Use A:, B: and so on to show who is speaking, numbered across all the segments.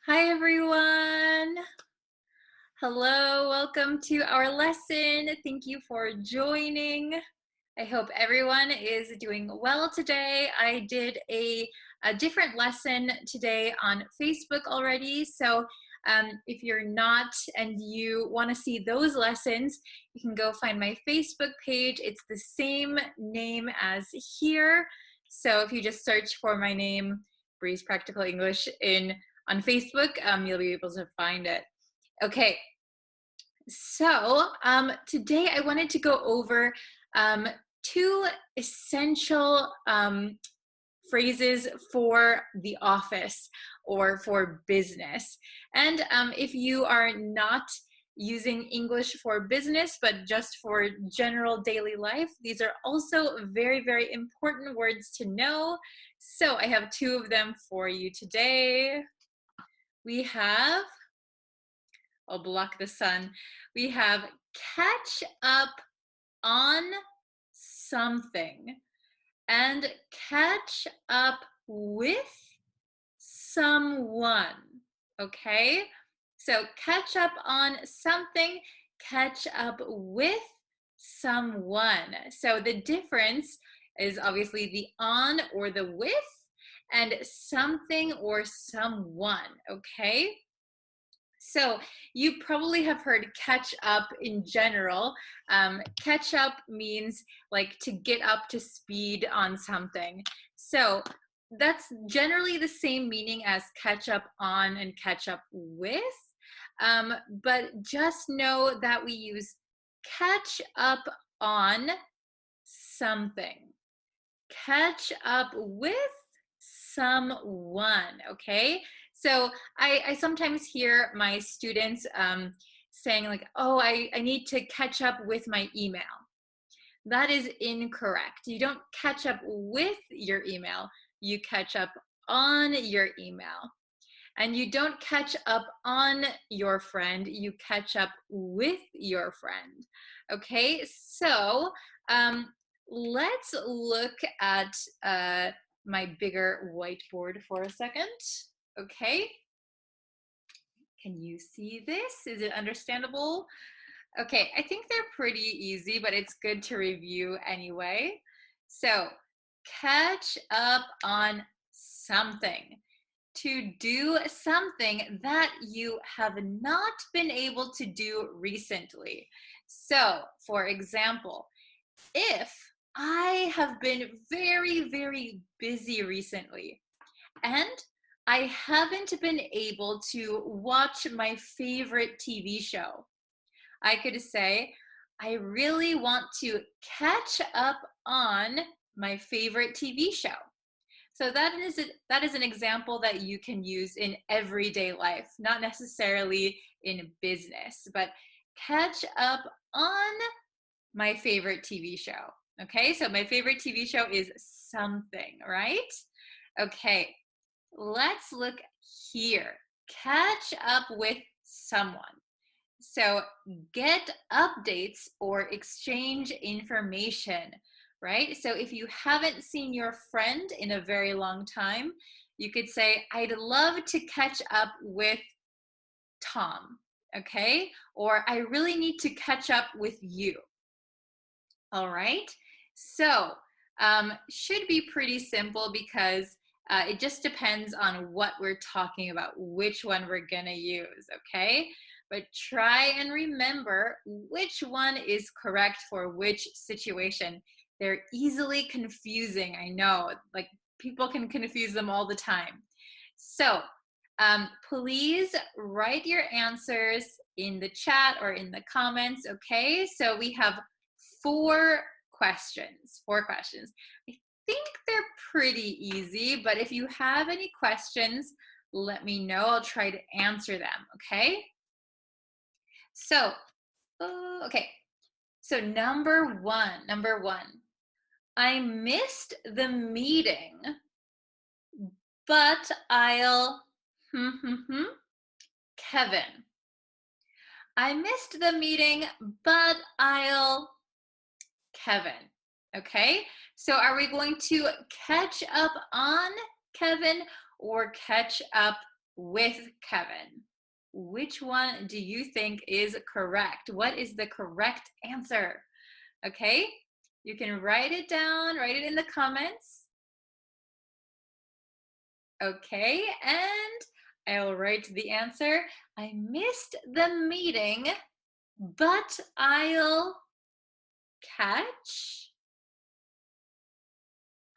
A: Hi everyone. Hello, welcome to our lesson. Thank you for joining. I hope everyone is doing well today. I did a different lesson today on Facebook already. So if you're not and you want to see those lessons, you can go find my Facebook page. It's the same name as here. So if you just search for my name, Breeze Practical English, on Facebook, you'll be able to find it. Okay, so today I wanted to go over two essential phrases for the office or for business. And if you are not using English for business, but just for general daily life, these are also very, very important words to know. So I have two of them for you today. We have, I'll block the sun. We have catch up on something and catch up with someone. Okay? So catch up on something, catch up with someone. So the difference is obviously the on or the with and something or someone. Okay? So you probably have heard catch up in general. Catch up means like to get up to speed on something. So that's generally the same meaning as catch up on and catch up with. But just know that we use catch up on something. Catch up with someone, okay? So I sometimes hear my students saying like, oh, I need to catch up with my email. That is incorrect. You don't catch up with your email, you catch up on your email. And you don't catch up on your friend, you catch up with your friend. Okay, so let's look at my bigger whiteboard for a second. Okay, can you see this? Is it understandable? Okay, I think they're pretty easy, but it's good to review anyway. So, catch up on something. To do something that you have not been able to do recently. So, for example, if I have been very, very busy recently and I haven't been able to watch my favorite TV show, I could say, I really want to catch up on my favorite TV show. So that is an example that you can use in everyday life, not necessarily in business, but catch up on my favorite TV show. Okay, so my favorite TV show is something, right? Okay, let's look here. Catch up with someone. So get updates or exchange information, right? So if you haven't seen your friend in a very long time, you could say, I'd love to catch up with Tom, okay? Or I really need to catch up with you. All right, so should be pretty simple because it just depends on what we're talking about, which one we're gonna use, okay? But try and remember which one is correct for which situation. They're easily confusing, I know, like people can confuse them all the time. So please write your answers in the chat or in the comments, okay? So we have four questions. I think they're pretty easy, but if you have any questions, let me know. I'll try to answer them, okay? So, okay. So number one, I missed the meeting, but I'll, Kevin. I missed the meeting, but I'll, Kevin. Okay, so are we going to catch up on Kevin or catch up with Kevin. Which one do you think is correct? What is the correct answer? Okay, you can write it down, write it in the comments. Okay, and I'll write the answer. I missed the meeting, but I'll catch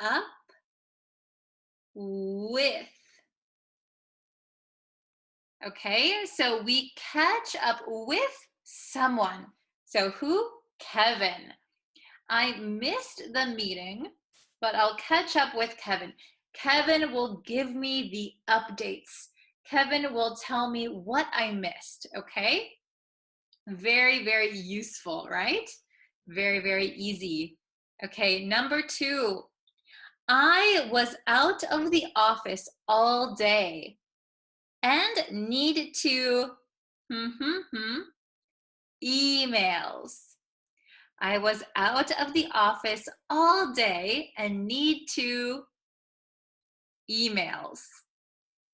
A: up with. Okay, so we catch up with someone. So who? Kevin. I missed the meeting, but I'll catch up with Kevin. Kevin will give me the updates. Kevin will tell me what I missed, okay? Very, very useful, right? Very, very easy. Okay, number 2. I was out of the office all day and need to emails. I was out of the office all day and need to emails.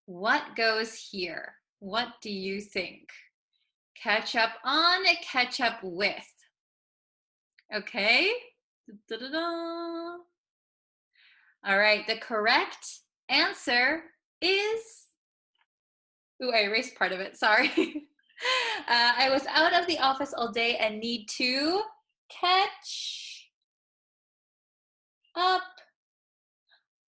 A: What goes here? What do you think? Catch up on, catch up with. Okay? Da-da-da. All right, the correct answer is, ooh, I erased part of it, sorry. I was out of the office all day and need to catch up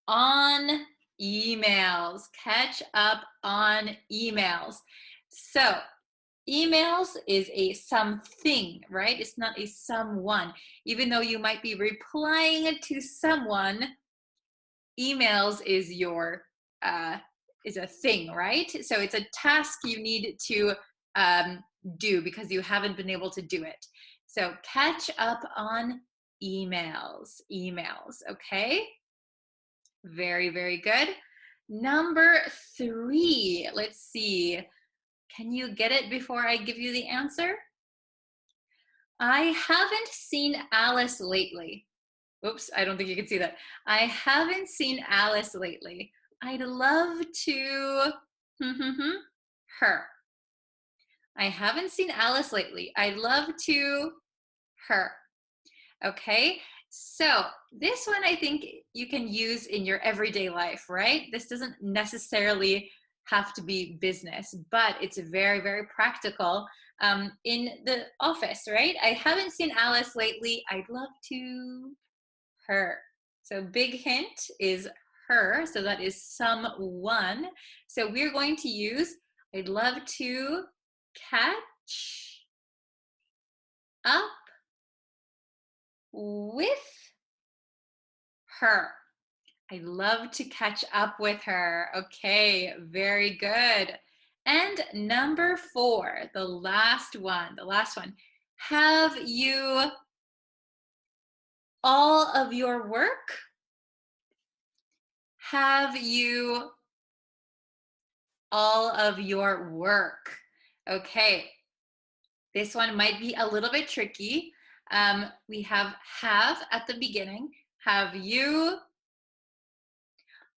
A: on emails. Catch up on emails. So emails is a something, right? It's not a someone. Even though you might be replying to someone, emails is your is a thing, right? So it's a task you need to do because you haven't been able to do it. So catch up on emails, okay? Very, very good. Number 3, let's see. Can you get it before I give you the answer? I haven't seen Alice lately. Oops, I don't think you can see that. I haven't seen Alice lately. I'd love to her. I haven't seen Alice lately. I'd love to her. Okay, so this one I think you can use in your everyday life, right? This doesn't necessarily have to be business, but it's very, very practical in the office, right? I haven't seen Alice lately. I'd love to her. So big hint is her, so that is someone. So we're going to use I'd love to catch up with her. I love to catch up with her. Okay, very good. And number 4, the last one. Have you all of your work? Have you all of your work? Okay, this one might be a little bit tricky. We have at the beginning. Have you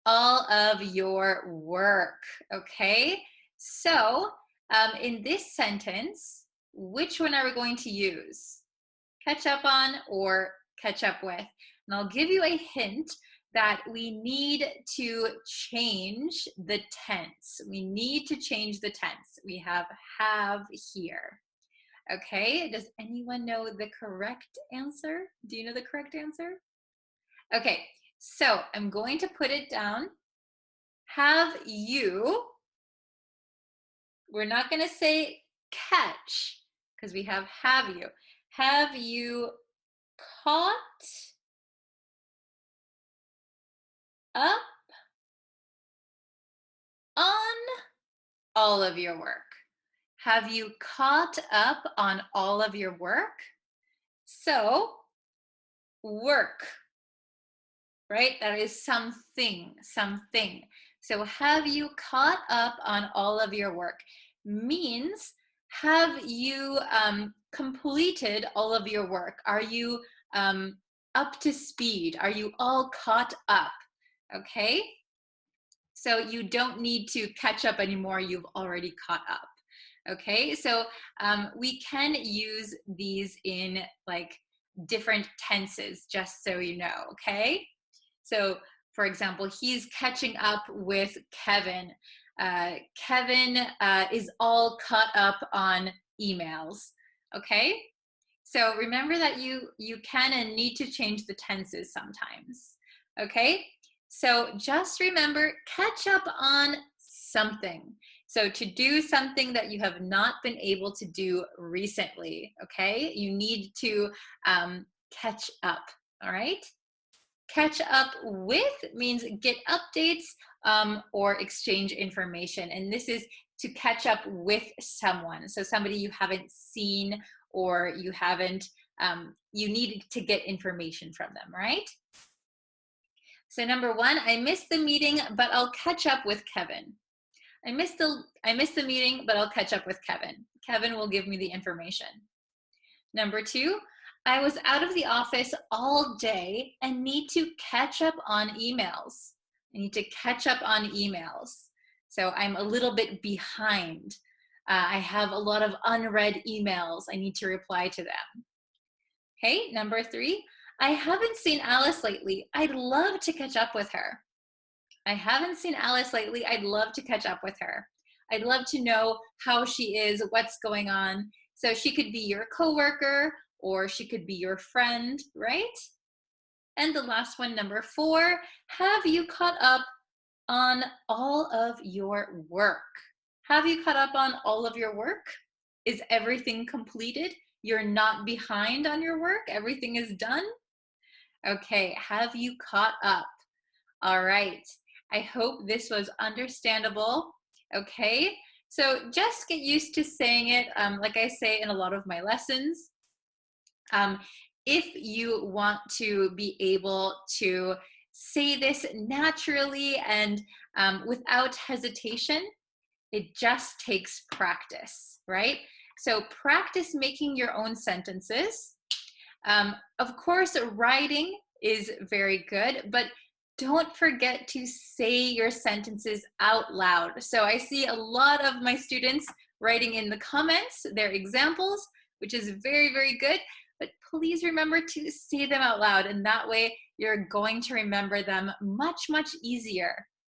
A: all of your work? Okay, so in this sentence, which one are we going to use? Catch up on or catch up with? And I'll give you a hint that we need to change the tense. We need to change the tense. We have here. Okay, does anyone know the correct answer? Do you know the correct answer? Okay, so I'm going to put it down. Have you, we're not going to say catch because we have you. Have you caught up on all of your work? Have you caught up on all of your work? So, work, right? That is something. So, have you caught up on all of your work? Means, have you completed all of your work? Are you up to speed? Are you all caught up? Okay? So you don't need to catch up anymore. You've already caught up. Okay, so we can use these in like different tenses, just so you know, okay? So for example, he's catching up with Kevin. Kevin is all caught up on emails, okay? So remember that you can and need to change the tenses sometimes, okay? So just remember, catch up on something. So to do something that you have not been able to do recently, okay? You need to catch up, all right? Catch up with means get updates or exchange information. And this is to catch up with someone. So somebody you haven't seen or you haven't, you need to get information from them, right? So number one, I missed the meeting, but I'll catch up with Kevin. I missed the meeting, but I'll catch up with Kevin. Kevin will give me the information. Number two, I was out of the office all day and need to catch up on emails. I need to catch up on emails. So I'm a little bit behind. I have a lot of unread emails. I need to reply to them. Okay, number three, I haven't seen Alice lately. I'd love to catch up with her. I haven't seen Alice lately. I'd love to catch up with her. I'd love to know how she is, what's going on. So she could be your coworker or she could be your friend, right? And the last one, number four, have you caught up on all of your work? Have you caught up on all of your work? Is everything completed? You're not behind on your work? Everything is done? Okay, have you caught up? All right, I hope this was understandable. Okay, so just get used to saying it, like I say in a lot of my lessons. If you want to be able to say this naturally and without hesitation, it just takes practice, right? So practice making your own sentences. Of course, writing is very good, but don't forget to say your sentences out loud. So I see a lot of my students writing in the comments their examples, which is very, very good. But please remember to say them out loud, and that way you're going to remember them much, much easier.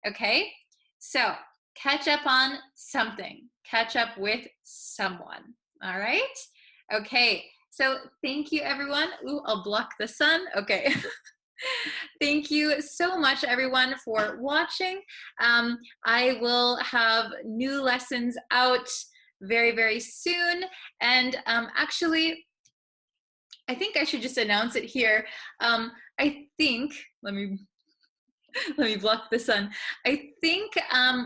A: Okay? So catch up on something. Catch up with someone. All right? Okay. So thank you, everyone. Ooh, I'll block the sun. Okay. Thank you so much, everyone, for watching. I will have new lessons out very, very soon. And actually, I think I should just announce it here. I think, let me block the sun. I think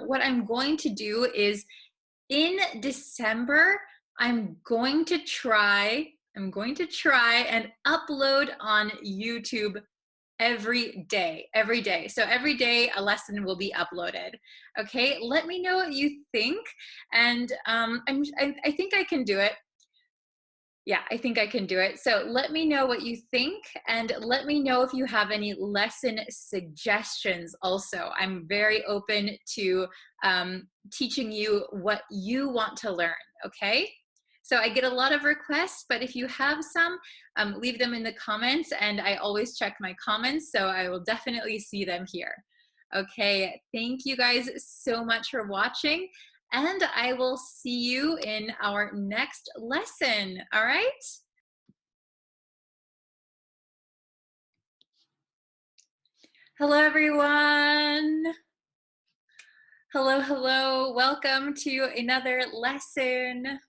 A: what I'm going to do is in December, I'm going to try and upload on YouTube every day. So every day a lesson will be uploaded. Okay, let me know what you think. And I think I can do it. Yeah, I think I can do it. So let me know what you think, and let me know if you have any lesson suggestions also. I'm very open to teaching you what you want to learn, okay? So I get a lot of requests, but if you have some, leave them in the comments, and I always check my comments, so I will definitely see them here. Okay, thank you guys so much for watching, and I will see you in our next lesson, all right? Hello, everyone. Hello, hello. Welcome to another lesson.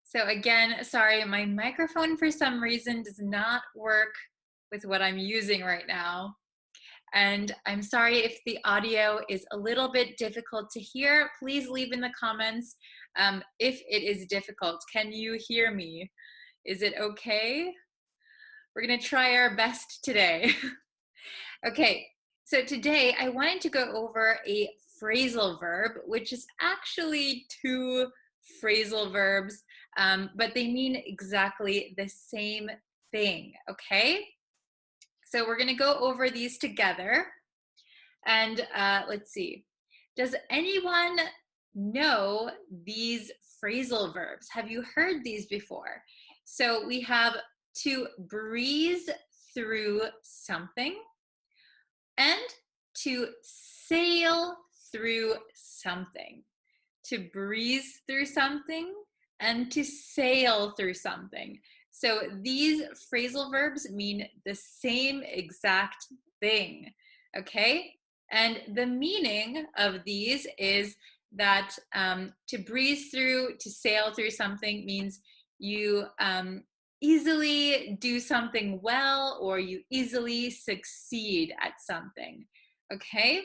A: So again, sorry, my microphone for some reason does not work with what I'm using right now. And I'm sorry if the audio is a little bit difficult to hear. Please leave in the comments if it is difficult. Can you hear me? Is it okay? We're gonna try our best today. Okay, so today I wanted to go over a phrasal verb, which is actually two phrasal verbs, but they mean exactly the same thing, okay? So we're gonna go over these together. And let's see. Does anyone know these phrasal verbs? Have you heard these before? So we have to breeze through something and to sail through something. To breeze through something and to sail through something. So these phrasal verbs mean the same exact thing, okay? And the meaning of these is that to breeze through, to sail through something means you easily do something well, or you easily succeed at something, okay?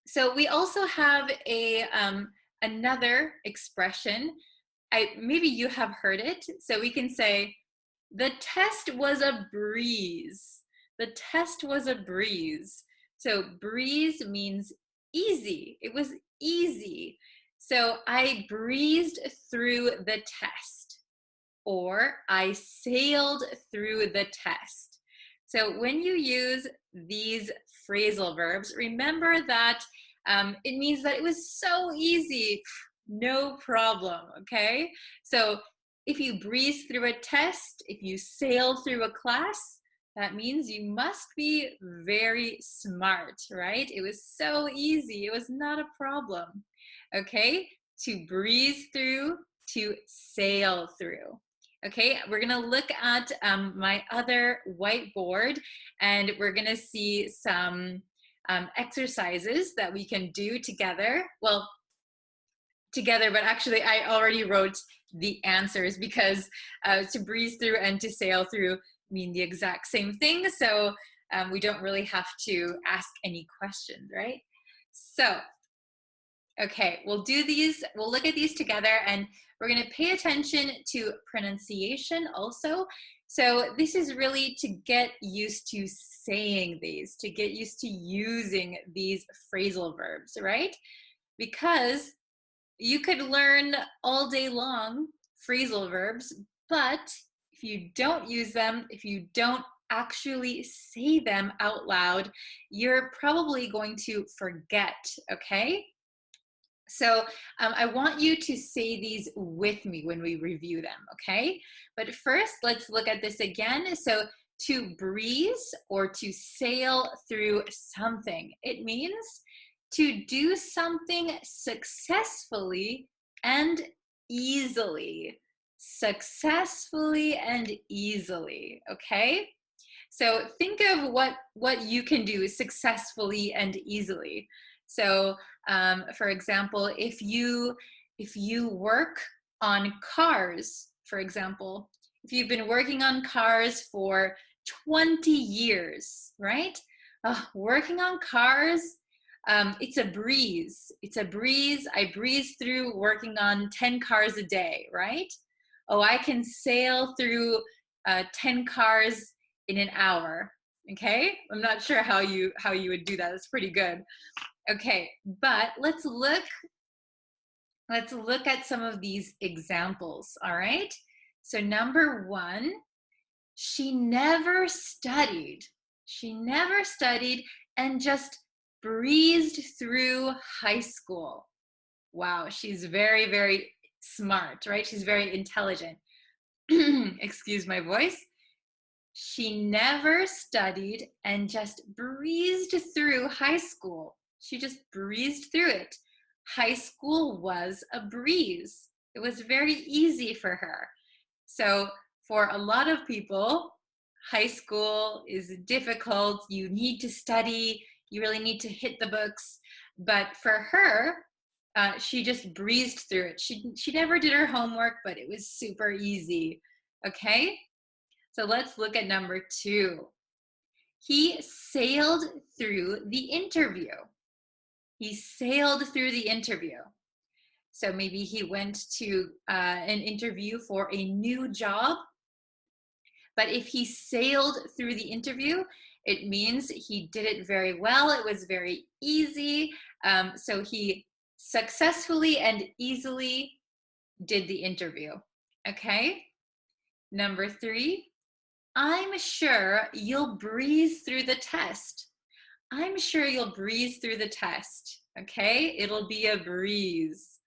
A: So we also have a another expression. Maybe you have heard it. So we can say, the test was a breeze. The test was a breeze. So breeze means easy. It was easy. So I breezed through the test, or I sailed through the test. So when you use these phrasal verbs, remember that it means that it was so easy, no problem, okay? So if you breeze through a test, if you sail through a class, that means you must be very smart, right? It was so easy, it was not a problem, okay? To breeze through, to sail through. Okay, we're gonna look at my other whiteboard, and we're gonna see some exercises that we can do together. Well, together, but actually I already wrote the answers, because to breeze through and to sail through mean the exact same thing. So we don't really have to ask any questions, right? So, okay, we'll do these, we'll look at these together, and we're gonna pay attention to pronunciation also. So this is really to get used to saying these, to get used to using these phrasal verbs, right? Because you could learn all day long phrasal verbs, but if you don't use them, if you don't actually say them out loud, you're probably going to forget, okay? So I want you to say these with me when we review them, okay? But first, let's look at this again. So to breeze or to sail through something, it means to do something successfully and easily. Successfully and easily, okay? So think of what you can do successfully and easily. So for example, if you work on cars, for example, if you've been working on cars for 20 years, right? Working on cars, it's a breeze. It's a breeze. I breeze through working on 10 cars a day, right? Oh, I can sail through 10 cars in an hour. Okay, I'm not sure how you would do that. That's pretty good. Okay, but let's look at some of these examples. All right, so number one, she never studied. She never studied and just breezed through high school. Wow, she's very, very smart, right? She's very intelligent. Excuse my voice. She never studied and just breezed through high school. She just breezed through it. High school was a breeze. It was very easy for her. So for a lot of people, high school is difficult. You need to study. You really need to hit the books. But for her, she just breezed through it. She never did her homework, but it was super easy. Okay? So let's look at number two. He sailed through the interview. He sailed through the interview. So maybe he went to an interview for a new job. But if he sailed through the interview, it means he did it very well. It was very easy. So he successfully and easily did the interview. Okay. Number three, I'm sure you'll breeze through the test. I'm sure you'll breeze through the test, okay? It'll be a breeze.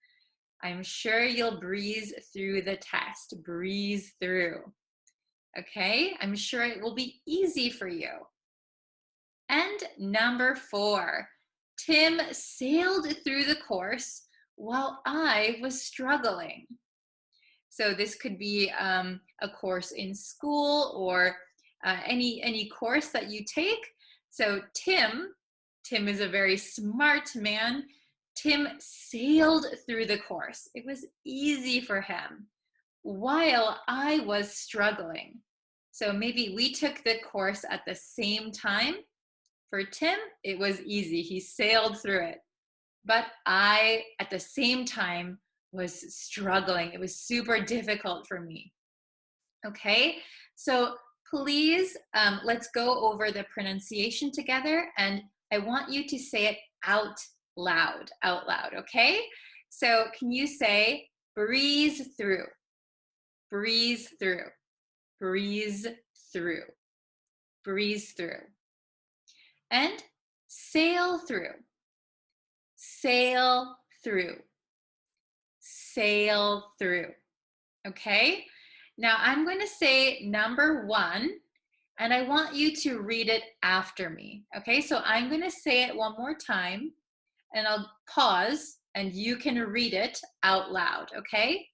A: I'm sure you'll breeze through the test. Breeze through, okay? I'm sure it will be easy for you. And number 4, Tim sailed through the course while I was struggling. So this could be a course in school or any course that you take. So Tim is a very smart man. Tim sailed through the course. It was easy for him while I was struggling. So maybe we took the course at the same time. For Tim, it was easy. He sailed through it. But I, at the same time, was struggling. It was super difficult for me. Okay, so please, let's go over the pronunciation together, and I want you to say it out loud, okay? So can you say breeze through, breeze through, breeze through, breeze through, and sail through, sail through, sail through. Okay, now I'm going to say number 1, and I want you to read it after me. Okay, so I'm going to say it one more time, and I'll pause, and you can read it out loud. Okay,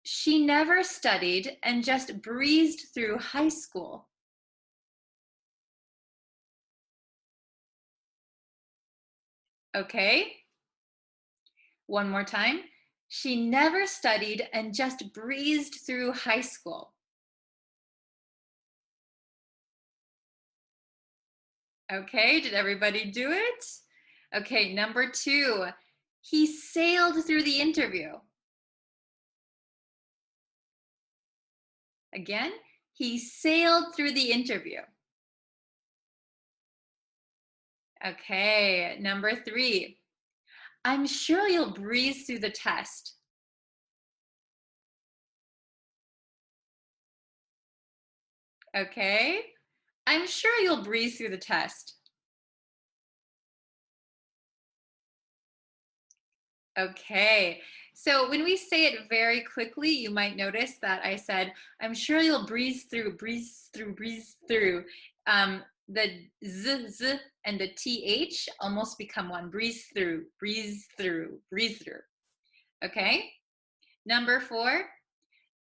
A: she never studied and just breezed through high school. Okay, one more time. She never studied and just breezed through high school. Okay, did everybody do it? Okay, number 2, he sailed through the interview. Again, he sailed through the interview. Okay, number 3, I'm sure you'll breeze through the test. Okay, I'm sure you'll breeze through the test. Okay, so when we say it very quickly, you might notice that I said, I'm sure you'll breeze through, breeze through, breeze through. The z and the th almost become one. Breeze through, breeze through, breeze through. Okay, number 4,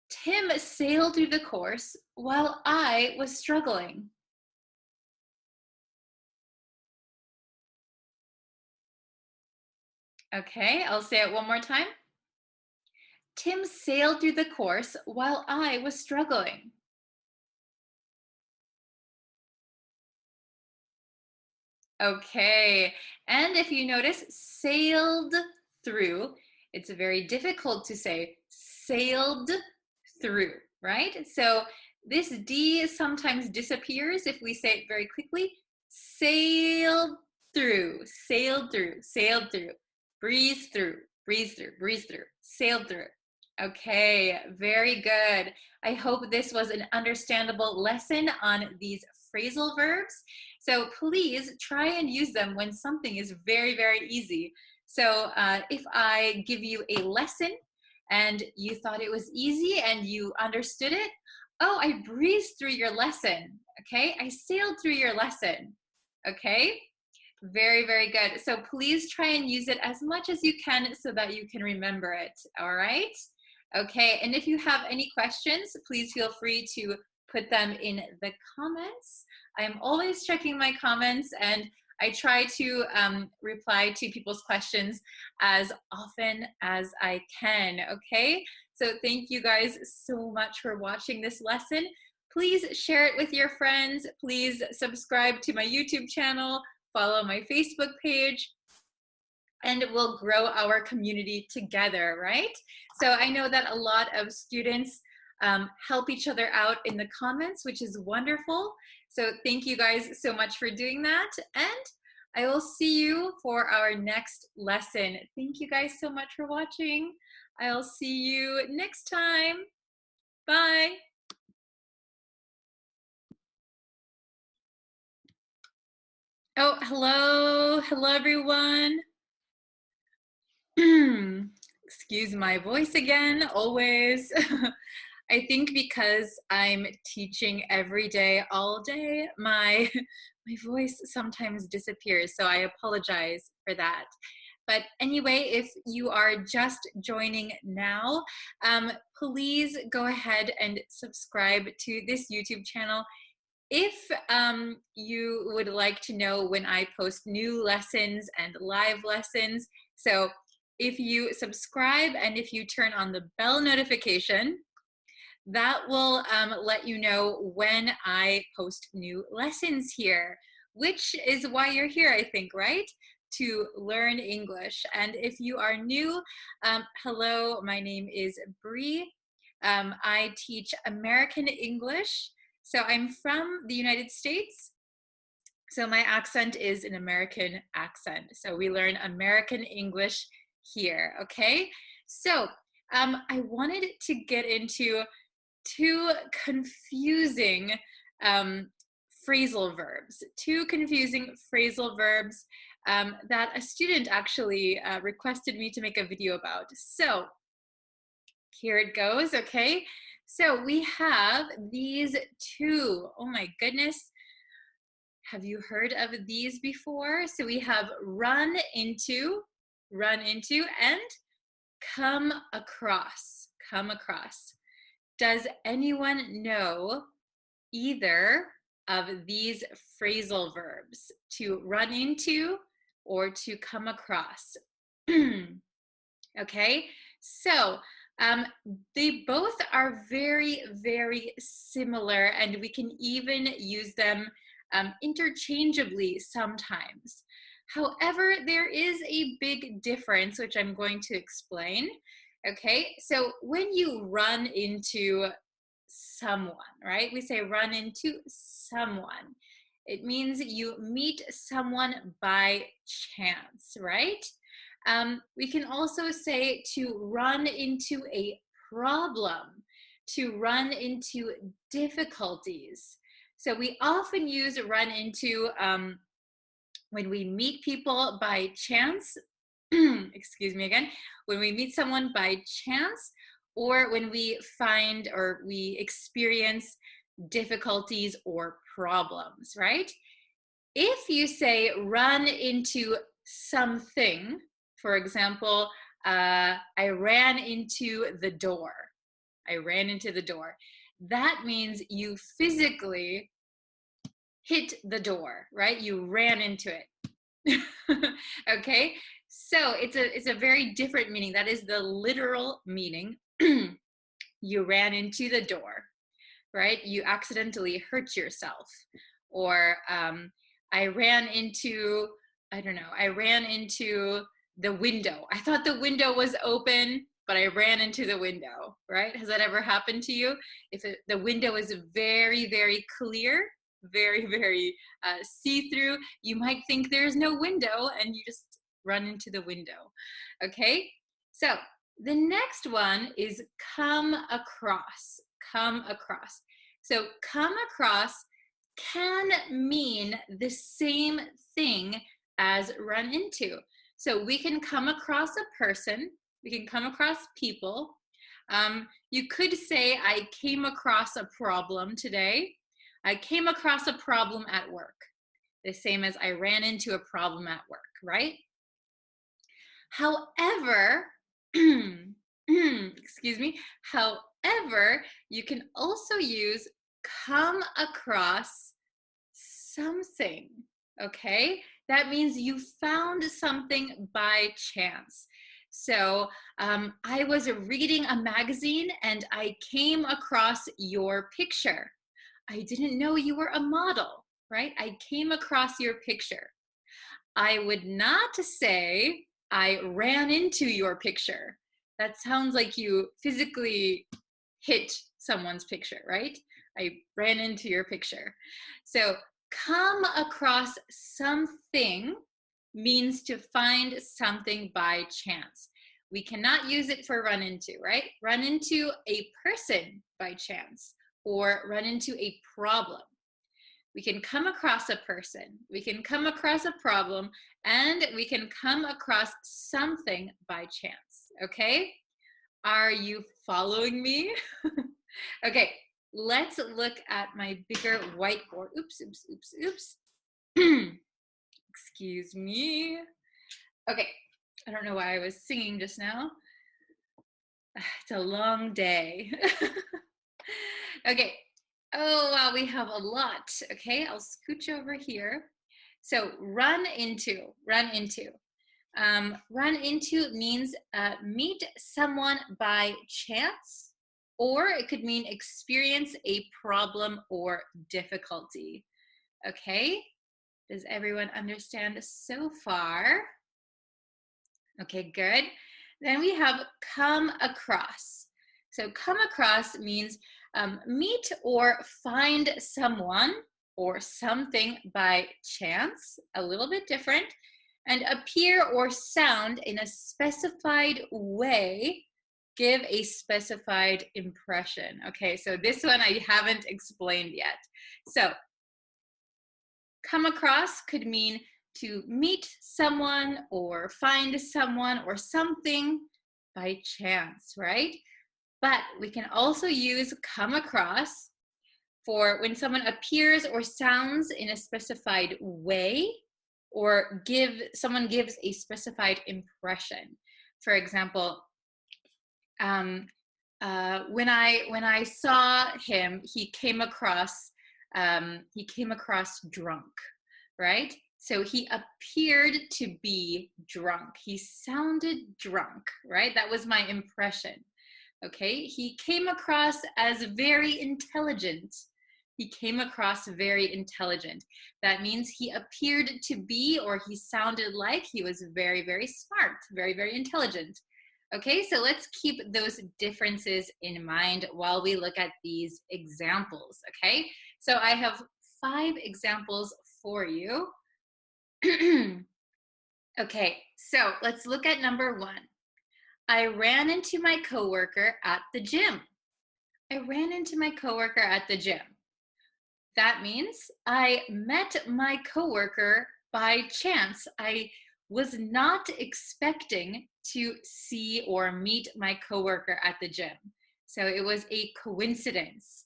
A: Tim sailed through the course while I was struggling. Okay, I'll say it one more time. Tim sailed through the course while I was struggling. Okay, and if you notice, sailed through, it's very difficult to say sailed through, right? So this D sometimes disappears if we say it very quickly. Sailed through, sailed through, sailed through, breeze through, breeze through, breeze through, sailed through. Okay, very good. I hope this was an understandable lesson on these phrasal verbs. So please try and use them when something is very, very easy. So if I give you a lesson and you thought it was easy and you understood it, oh, I breezed through your lesson, okay? I sailed through your lesson, okay? Very, very good. So please try and use it as much as you can so that you can remember it, all right? Okay, and if you have any questions, please feel free to put them in the comments. I'm always checking my comments, and I try to reply to people's questions as often as I can, okay? So thank you guys so much for watching this lesson. Please share it with your friends. Please subscribe to my YouTube channel, follow my Facebook page, and we'll grow our community together, right? So I know that a lot of students help each other out in the comments, which is wonderful. So thank you guys so much for doing that. And I will see you for our next lesson. Thank you guys so much for watching. I'll see you next time. Bye. Oh, hello. Hello, everyone. Excuse my voice again, always. I think because I'm teaching every day, all day, my voice sometimes disappears, so I apologize for that. But anyway, if you are just joining now, please go ahead and subscribe to this YouTube channel if you would like to know when I post new lessons and live lessons. So if you subscribe and if you turn on the bell notification, that will let you know when I post new lessons here, which is why you're here, I think, right? To learn English. And if you are new, hello, my name is Bree. I teach American English. So I'm from the United States. So my accent is an American accent. So we learn American English here, okay? So I wanted to get into two confusing phrasal verbs, that a student actually requested me to make a video about. So here it goes, okay? So we have these two. Oh my goodness. Have you heard of these before? So we have run into, and come across, come across. Does anyone know either of these phrasal verbs, to run into or to come across? Okay, so they both are very, very similar, and we can even use them interchangeably sometimes. However, there is a big difference, which I'm going to explain. Okay, so when you run into someone, right? We say run into someone. It means you meet someone by chance, right? We can also say to run into a problem, to run into difficulties. So we often use run into when we meet people by chance. Excuse me again. When we meet someone by chance, or when we find or we experience difficulties or problems, right? If you say run into something, for example, I ran into the door. I ran into the door. That means you physically hit the door, right? You ran into it. Okay, so it's a very different meaning. That is the literal meaning. You ran into the door, right? You accidentally hurt yourself. Or I ran into, I don't know, I ran into the window. I thought the window was open, but I ran into the window, right? Has that ever happened to you? If the window is very, very clear, very, very see-through, you might think there's no window and you just run into the window, okay? So the next one is come across, come across. So come across can mean the same thing as run into. So we can come across a person, we can come across people. You could say, I came across a problem today. I came across a problem at work. The same as I ran into a problem at work, right? However, excuse me, however, you can also use come across something, okay? That means you found something by chance. So I was reading a magazine and I came across your picture. I didn't know you were a model, right? I came across your picture. I would not say I ran into your picture. That sounds like you physically hit someone's picture, right? I ran into your picture. So come across something means to find something by chance. We cannot use it for run into, right? Run into a person by chance or run into a problem. we can come across a person, we can come across a problem, and we can come across something by chance, okay? Are you following me? Okay, let's look at my bigger whiteboard. Oops, oops, oops, oops. Excuse me. Okay, I don't know why I was singing just now. It's a long day. Okay. Oh, wow, we have a lot. Okay, I'll scooch over here. So run into, run into. Run into means meet someone by chance, or it could mean experience a problem or difficulty. Okay, does everyone understand so far? Okay, good. Then we have come across. So come across means meet or find someone or something by chance, a little bit different, and appear or sound in a specified way, give a specified impression. Okay, so this one I haven't explained yet. So come across could mean to meet someone or find someone or something by chance, right? But we can also use come across for when someone appears or sounds in a specified way, or someone gives a specified impression. For example, when I saw him, he came across drunk, right? So he appeared to be drunk. He sounded drunk, right? That was my impression. Okay, he came across as very intelligent. He came across very intelligent. That means he appeared to be, or he sounded like he was very, very smart, very, very intelligent. Okay, so let's keep those differences in mind while we look at these examples, okay? So I have 5 examples for you. Okay, so let's look at number 1. I ran into my coworker at the gym. I ran into my coworker at the gym. That means I met my coworker by chance. I was not expecting to see or meet my coworker at the gym. So it was a coincidence.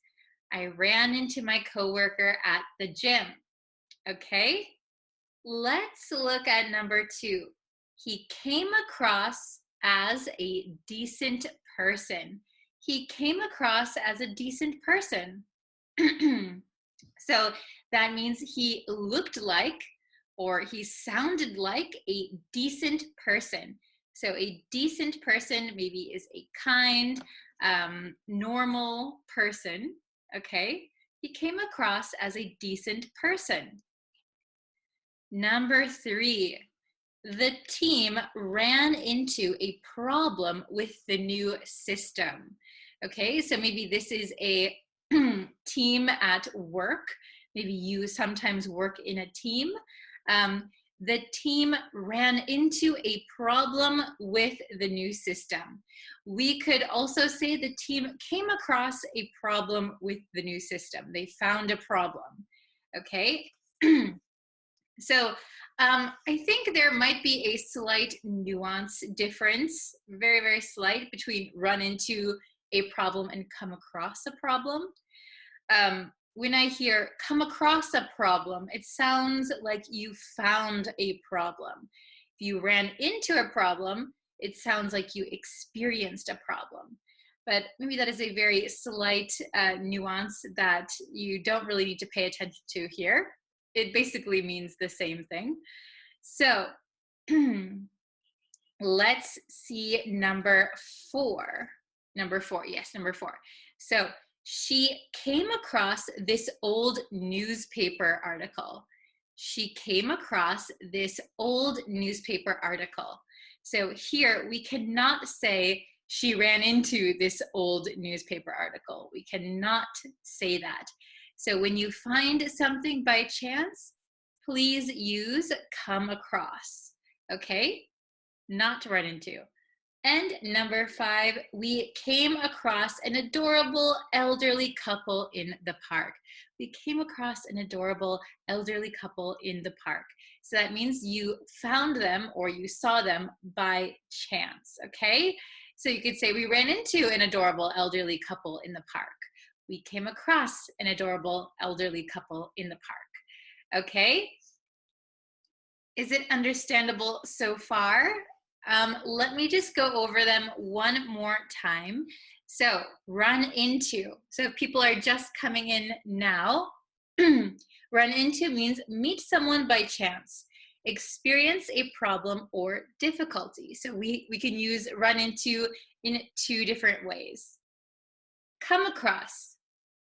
A: I ran into my coworker at the gym. Okay, let's look at number 2. He came across as a decent person. He came across as a decent person. So that means he looked like, or he sounded like, a decent person. So a decent person maybe is a kind, normal person, okay? He came across as a decent person. Number 3, the team ran into a problem with the new system. Okay, so maybe this is a team at work. Maybe you sometimes work in a team. The team ran into a problem with the new system. We could also say the team came across a problem with the new system. They found a problem. Okay. So I think there might be a slight nuance difference, very, very slight, between run into a problem and come across a problem. When I hear come across a problem, it sounds like you found a problem. If you ran into a problem, it sounds like you experienced a problem. But maybe that is a very slight nuance that you don't really need to pay attention to here. It basically means the same thing. So let's see number 4. Number 4, yes, number 4. So she came across this old newspaper article. She came across this old newspaper article. So here we cannot say she ran into this old newspaper article. We cannot say that. So when you find something by chance, please use come across, okay? Not run into. And number 5, we came across an adorable elderly couple in the park. We came across an adorable elderly couple in the park. So that means you found them or you saw them by chance, okay? So you could say we ran into an adorable elderly couple in the park. We came across an adorable elderly couple in the park. Okay? Is it understandable so far? Let me just go over them one more time. So, run into. So, if people are just coming in now, run into means meet someone by chance, experience a problem or difficulty. So, we can use run into in 2 different ways. Come across,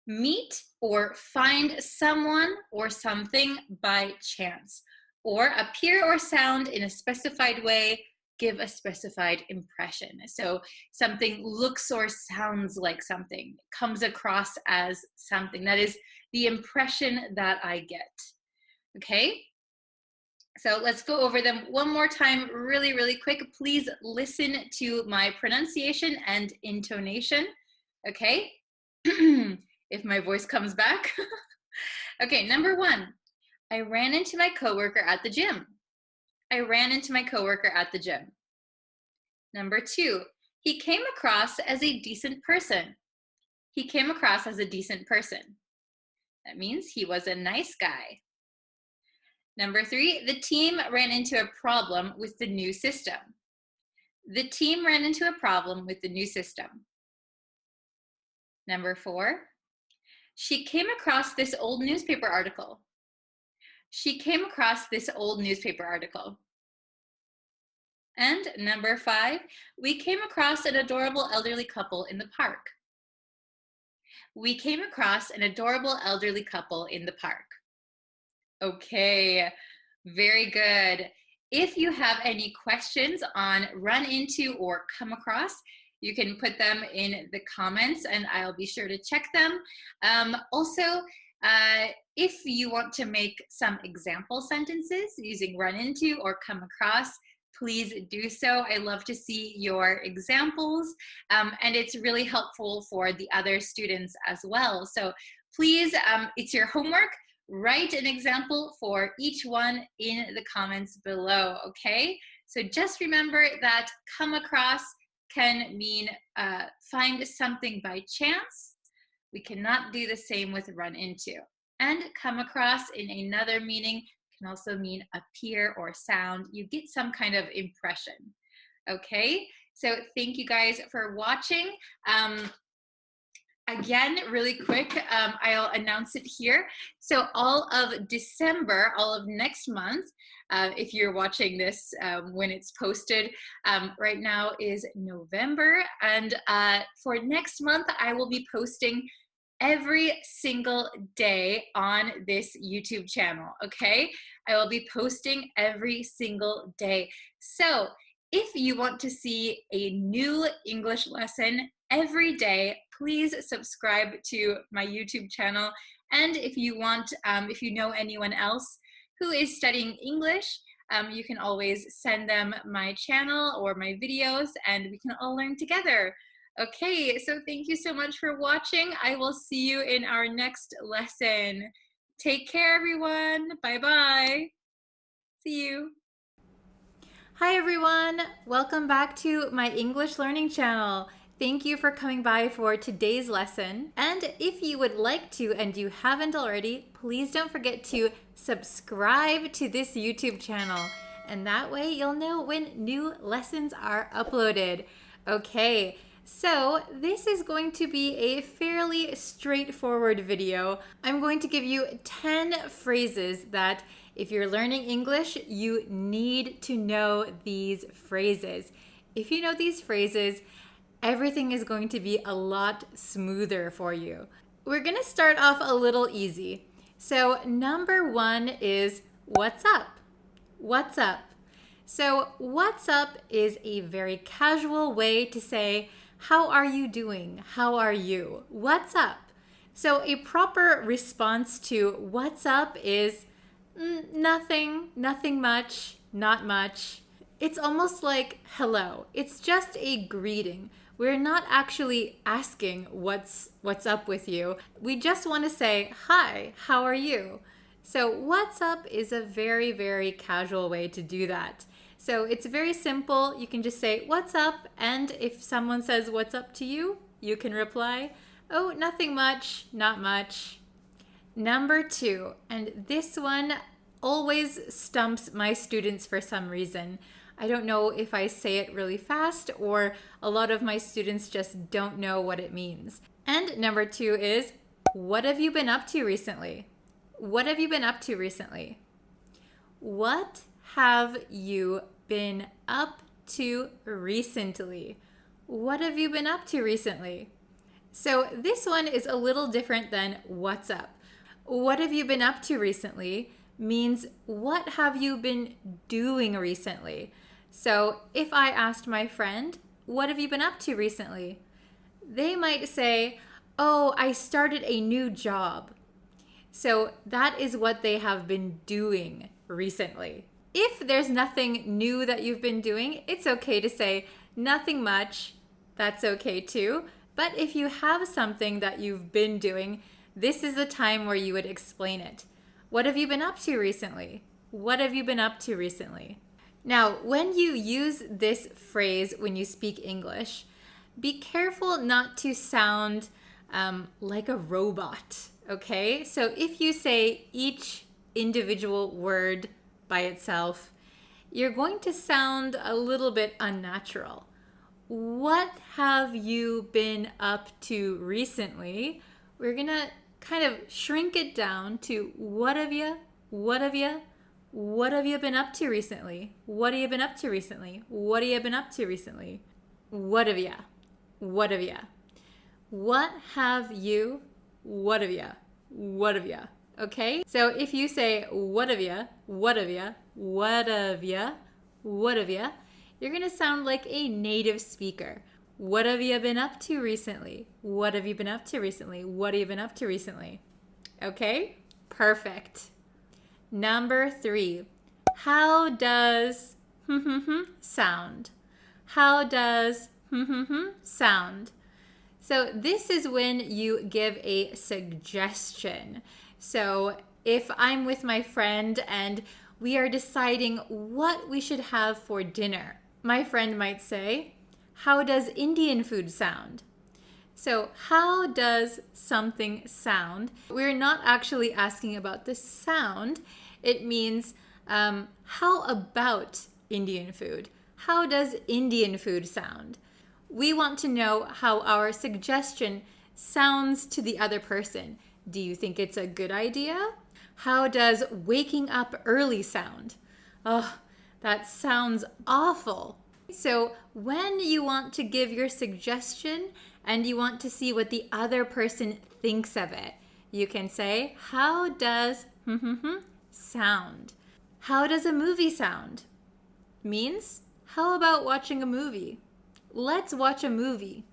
A: meet or find someone or something by chance, or appear or sound in a specified way, give a specified impression. So something looks or sounds like something, comes across as something. That is the impression that I get. Okay? So let's go over them one more time really, really quick. Please listen to my pronunciation and intonation. Okay? If my voice comes back. Okay, number 1. I ran into my coworker at the gym. I ran into my coworker at the gym. Number 2, he came across as a decent person. He came across as a decent person. That means he was a nice guy. Number 3, the team ran into a problem with the new system. The team ran into a problem with the new system. Number 4, she came across this old newspaper article. She came across this old newspaper article. And number 5, we came across an adorable elderly couple in the park. We came across an adorable elderly couple in the park. Okay, very good. If you have any questions on run into or come across, you can put them in the comments and I'll be sure to check them. Also, if you want to make some example sentences using run into or come across, please do so. I love to see your examples, and it's really helpful for the other students as well. So please, it's your homework. Write an example for each one in the comments below, okay? So just remember that come across can mean find something by chance. We cannot do the same with run into. And come across in another meaning can also mean appear or sound. You get some kind of impression, okay? So thank you guys for watching. Again, really quick, I'll announce it here. So all of December, all of next month, if you're watching this when it's posted, right now is November. And for next month, I will be posting every single day on this YouTube channel, okay? I will be posting every single day. So if you want to see a new English lesson every day, please subscribe to my YouTube channel. And if you want, if you know anyone else who is studying English, you can always send them my channel or my videos and we can all learn together. Okay, so thank you so much for watching. I will see you in our next lesson. Take care, everyone. Bye-bye. See you. Hi, everyone. Welcome back to my English learning channel. Thank you for coming by for today's lesson. And if you would like to and you haven't already, please don't forget to subscribe to this YouTube channel. And that way you'll know when new lessons are uploaded. Okay. So this is going to be a fairly straightforward video. I'm going to give you 10 phrases that if you're learning English, you need to know these phrases. If you know these phrases, everything is going to be a lot smoother for you. We're going to start off a little easy. So number 1 is what's up? What's up? So what's up is a very casual way to say, how are you doing? How are you? What's up? So a proper response to what's up is nothing, nothing much, not much. It's almost like hello. It's just a greeting. We're not actually asking what's up with you. We just want to say, hi, how are you? So what's up is a very, very casual way to do that. So it's very simple. You can just say, what's up? And if someone says, what's up to you? You can reply, oh, nothing much, not much. Number 2, and this one always stumps my students for some reason. I don't know if I say it really fast or a lot of my students just don't know what it means. And number 2 is, what have you been up to recently? What have you been up to recently? What have you been up to recently? What have you been up to recently? So this one is a little different than what's up. What have you been up to recently means what have you been doing recently? So if I asked my friend, what have you been up to recently? They might say, oh, I started a new job. So that is what they have been doing recently. If there's nothing new that you've been doing, it's okay to say nothing much. That's okay too. But if you have something that you've been doing, this is the time where you would explain it. What have you been up to recently? What have you been up to recently? Now, when you use this phrase when you speak English, be careful not to sound like a robot, okay? So if you say each individual word by itself, you're going to sound a little bit unnatural. What have you been up to recently? We're gonna kind of shrink it down to what have you been up to recently? What have you been up to recently? What have you been up to recently? What have you? What have you? What have you? What have you? What have you? Okay? So if you say what have you? What have you? What have you? What have you? You're going to sound like a native speaker. What have you been up to recently? What have you been up to recently? What have you been up to recently? Okay? Perfect. Number 3. How does sound? How does sound? So this is when you give a suggestion. So if I'm with my friend and we are deciding what we should have for dinner, my friend might say, how does Indian food sound? So how does something sound? We're not actually asking about the sound. It means how about Indian food? How does Indian food sound? We want to know how our suggestion sounds to the other person. Do you think it's a good idea? How does waking up early sound? Oh, that sounds awful. So when you want to give your suggestion and you want to see what the other person thinks of it, you can say, how does sound? How does a movie sound? Means, how about watching a movie? Let's watch a movie.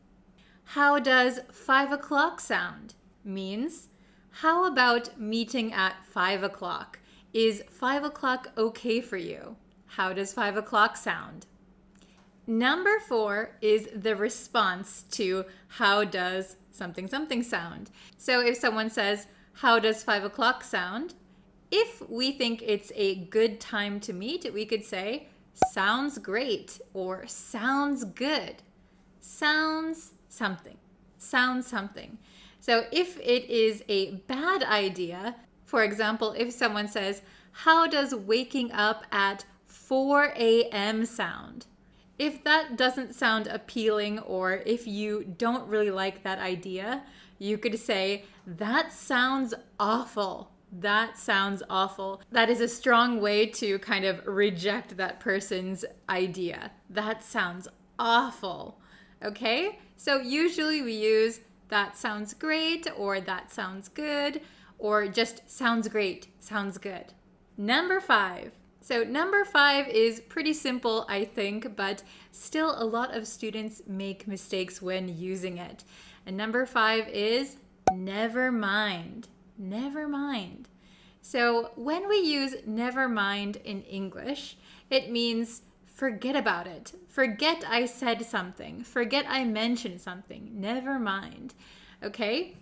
A: How does 5 o'clock sound? Means, how about meeting at 5 o'clock? Is 5 o'clock okay for you? How does 5 o'clock sound? Number 4 is the response to how does something sound. So if someone says, how does 5 o'clock sound? If we think it's a good time to meet, we could say, sounds great or sounds good. Sounds something. Sounds something. So if it is a bad idea, for example, if someone says, how does waking up at 4 a.m. sound? If that doesn't sound appealing or if you don't really like that idea, you could say, that sounds awful. That sounds awful. That is a strong way to kind of reject that person's idea. That sounds awful. Okay? So usually we use that sounds great or that sounds good or just sounds great, sounds good. Number 5. So number 5 is pretty simple, I think, but still a lot of students make mistakes when using it. And number 5 is never mind. Never mind. So when we use never mind in English, it means forget about it. Forget I said something. Forget I mentioned something. Never mind. Okay?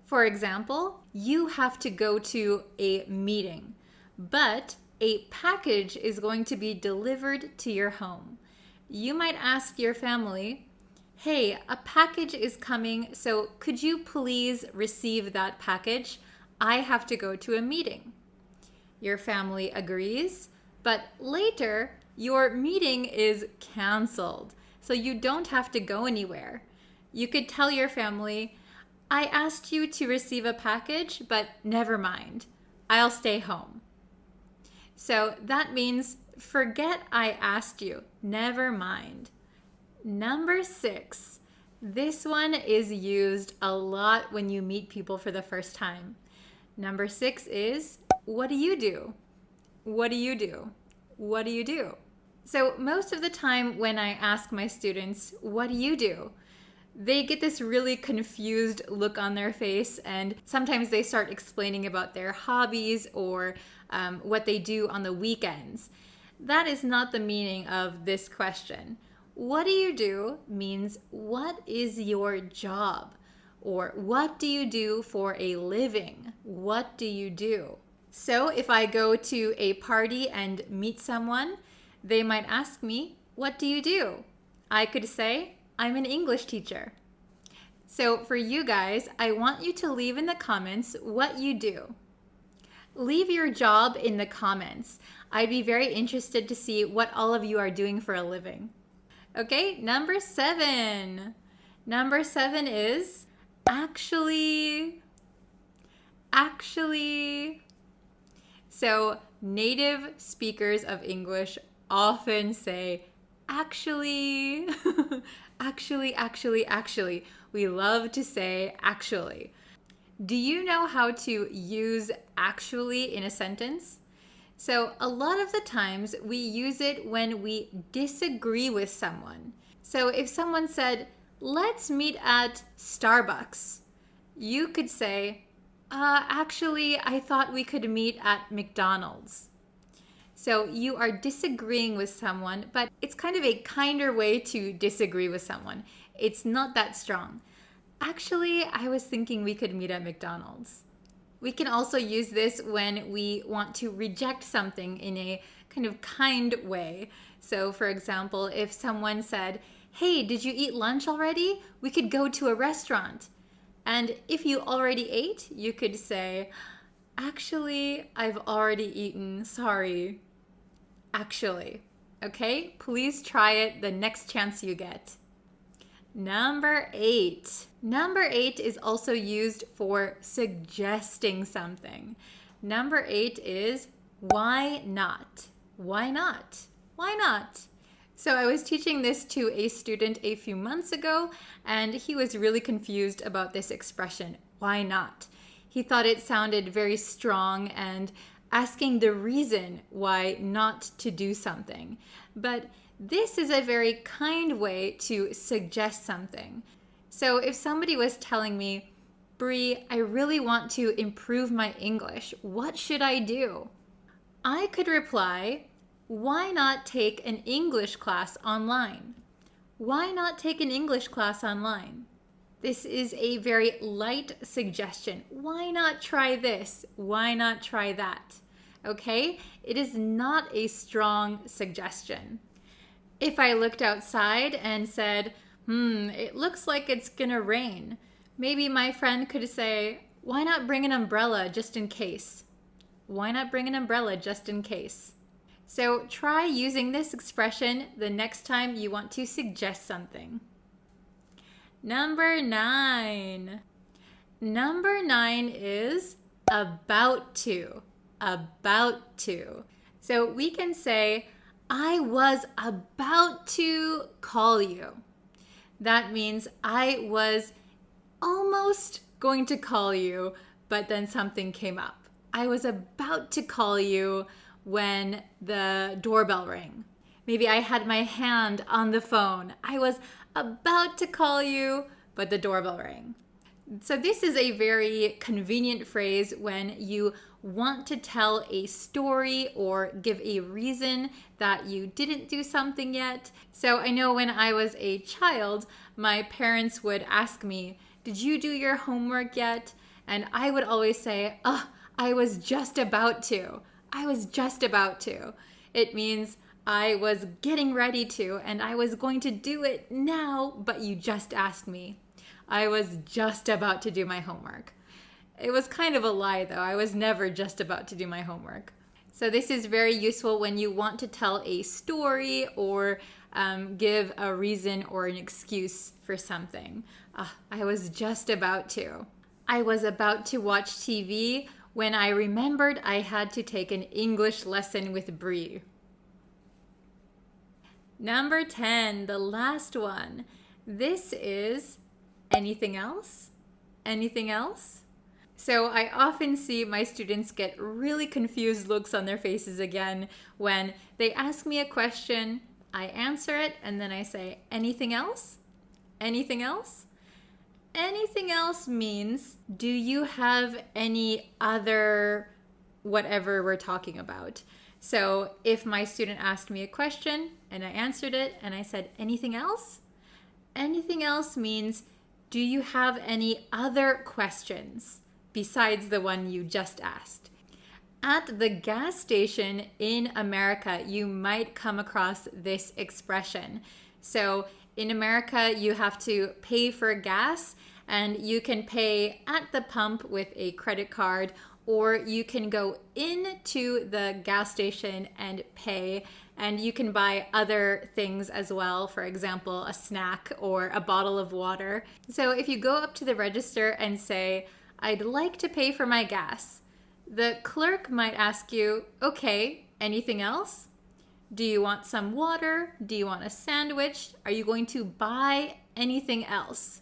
A: For example, you have to go to a meeting, but a package is going to be delivered to your home. You might ask your family, hey, a package is coming, so could you please receive that package? I have to go to a meeting. Your family agrees, but later your meeting is canceled, so you don't have to go anywhere. You could tell your family, I asked you to receive a package, but never mind. I'll stay home. So that means forget I asked you. Never mind. Number 6. This one is used a lot when you meet people for the first time. Number 6 is, what do you do? What do you do? What do you do? So most of the time when I ask my students, what do you do? They get this really confused look on their face, and sometimes they start explaining about their hobbies or what they do on the weekends. That is not the meaning of this question. What do you do means what is your job? Or what do you do for a living? What do you do? So if I go to a party and meet someone, they might ask me, what do you do? I could say, I'm an English teacher. So for you guys, I want you to leave in the comments what you do. Leave your job in the comments. I'd be very interested to see what all of you are doing for a living. Okay, number 7. Number 7 is actually. So native speakers of English often say actually. Actually. We love to say actually. Do you know how to use actually in a sentence? So a lot of the times we use it when we disagree with someone. So if someone said, let's meet at Starbucks, you could say, actually, I thought we could meet at McDonald's. So you are disagreeing with someone, but it's kind of a kinder way to disagree with someone. It's not that strong. Actually, I was thinking we could meet at McDonald's. We can also use this when we want to reject something in a kind of kind way. So for example, if someone said, hey, did you eat lunch already? We could go to a restaurant. And if you already ate, you could say, actually, I've already eaten, sorry. Actually. Okay, please try it the next chance you get. Number 8. Number 8 is also used for suggesting something. Number 8 is why not? Why not? Why not? So I was teaching this to a student a few months ago, and he was really confused about this expression, why not? He thought it sounded very strong and asking the reason why not to do something. But this is a very kind way to suggest something. So if somebody was telling me, Bree, I really want to improve my English, what should I do? I could reply, why not take an English class online? Why not take an English class online? This is a very light suggestion. Why not try this? Why not try that? Okay? It is not a strong suggestion. If I looked outside and said, it looks like it's gonna rain, maybe my friend could say, why not bring an umbrella just in case? Why not bring an umbrella just in case? So try using this expression the next time you want to suggest something. Number 9. Number 9 is about to. About to. So we can say, I was about to call you. That means I was almost going to call you, but then something came up. I was about to call you when the doorbell rang. Maybe I had my hand on the phone. I was about to call you, but the doorbell rang. So this is a very convenient phrase when you want to tell a story or give a reason that you didn't do something yet. So I know when I was a child, my parents would ask me, "Did you do your homework yet?" And I would always say, "Oh, I was just about to. I was just about to." It means I was getting ready to, and I was going to do it now, but you just asked me. I was just about to do my homework. It was kind of a lie, though. I was never just about to do my homework. So this is very useful when you want to tell a story or give a reason or an excuse for something. I was just about to. I was about to watch TV when I remembered I had to take an English lesson with Bree. Number 10, the last one. This is anything else? Anything else? So I often see my students get really confused looks on their faces again when they ask me a question, I answer it, and then I say, anything else? Anything else? Anything else means, do you have any other whatever we're talking about? So if my student asked me a question and I answered it and I said, anything else? Anything else means, do you have any other questions besides the one you just asked? At the gas station in America, you might come across this expression. So in America, you have to pay for gas, and you can pay at the pump with a credit card, or you can go into the gas station and pay, and you can buy other things as well, for example, a snack or a bottle of water. So if you go up to the register and say, I'd like to pay for my gas, the clerk might ask you, okay, anything else? Do you want some water? Do you want a sandwich? Are you going to buy anything else?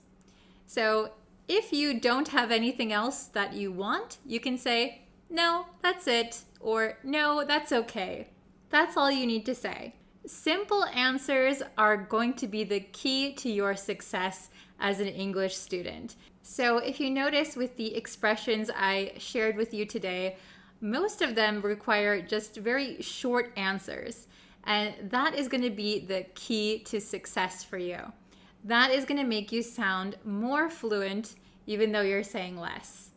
A: So if you don't have anything else that you want, you can say, no, that's it, or no, that's okay. That's all you need to say. Simple answers are going to be the key to your success as an English student. So if you notice with the expressions I shared with you today, most of them require just very short answers. And that is going to be the key to success for you. That is going to make you sound more fluent even though you're saying less.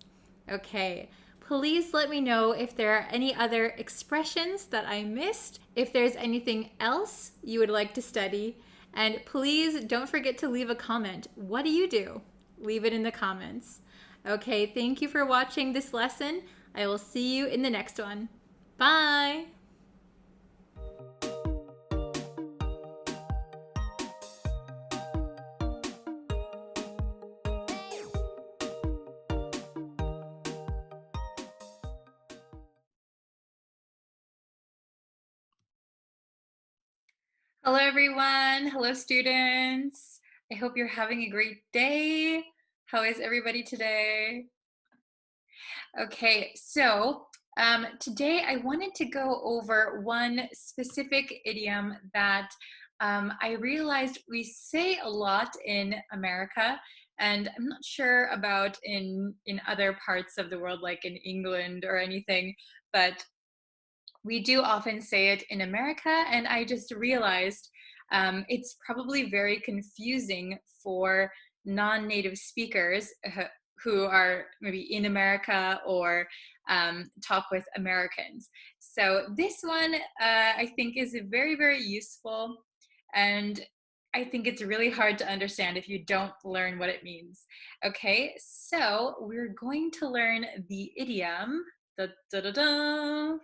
A: Okay, please let me know if there are any other expressions that I missed, if there's anything else you would like to study, and please don't forget to leave a comment. What do you do? Leave it in the comments. Okay, thank you for watching this lesson. I will see you in the next one. Bye! Hello, everyone. Hello, students. I hope you're having a great day. How is everybody today? Okay, so today I wanted to go over one specific idiom that I realized we say a lot in America, and I'm not sure about in other parts of the world, like in England or anything, but we do often say it in America, and I just realized it's probably very confusing for non-native speakers who are maybe in America or talk with Americans. So this one I think is very, very useful, and I think it's really hard to understand if you don't learn what it means. Okay, so we're going to learn the idiom. Da, da, da, da.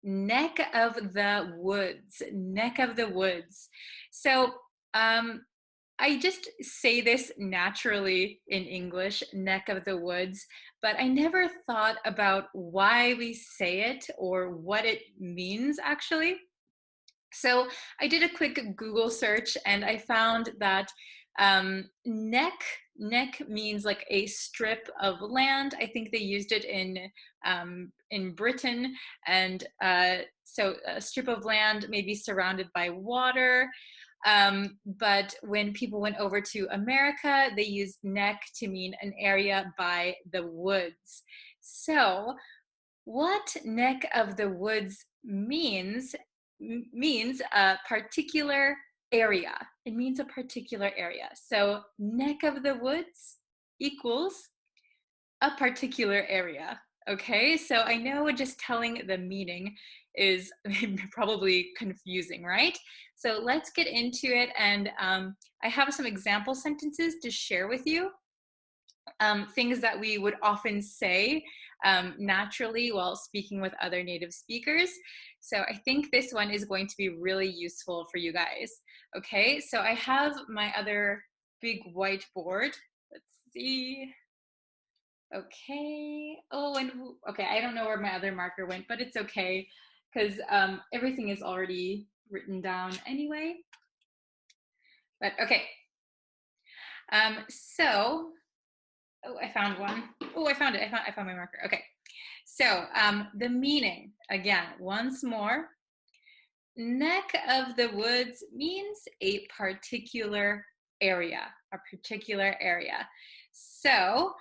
A: Neck of the woods, neck of the woods. So I just say this naturally in English, neck of the woods, but I never thought about why we say it or what it means actually. So I did a quick Google search and I found that neck means like a strip of land. I think they used it in Britain, and so a strip of land maybe surrounded by water. But when people went over to America, they used neck to mean an area by the woods. So What neck of the woods means a particular area. It means a particular area. So neck of the woods equals a particular area. Okay, so I know just telling the meaning is probably confusing, right? So let's get into it, and I have some example sentences to share with you. Things that we would often say naturally while speaking with other native speakers. So I think this one is going to be really useful for you guys. Okay, so I have my other big whiteboard. Let's see. Okay. Oh, and okay, I don't know where my other marker went, but it's okay because everything is already written down anyway. But okay. So, oh, I found one. Oh, I found it. I found my marker. Okay. So, the meaning again, once more. Neck of the woods means a particular area, a particular area. So,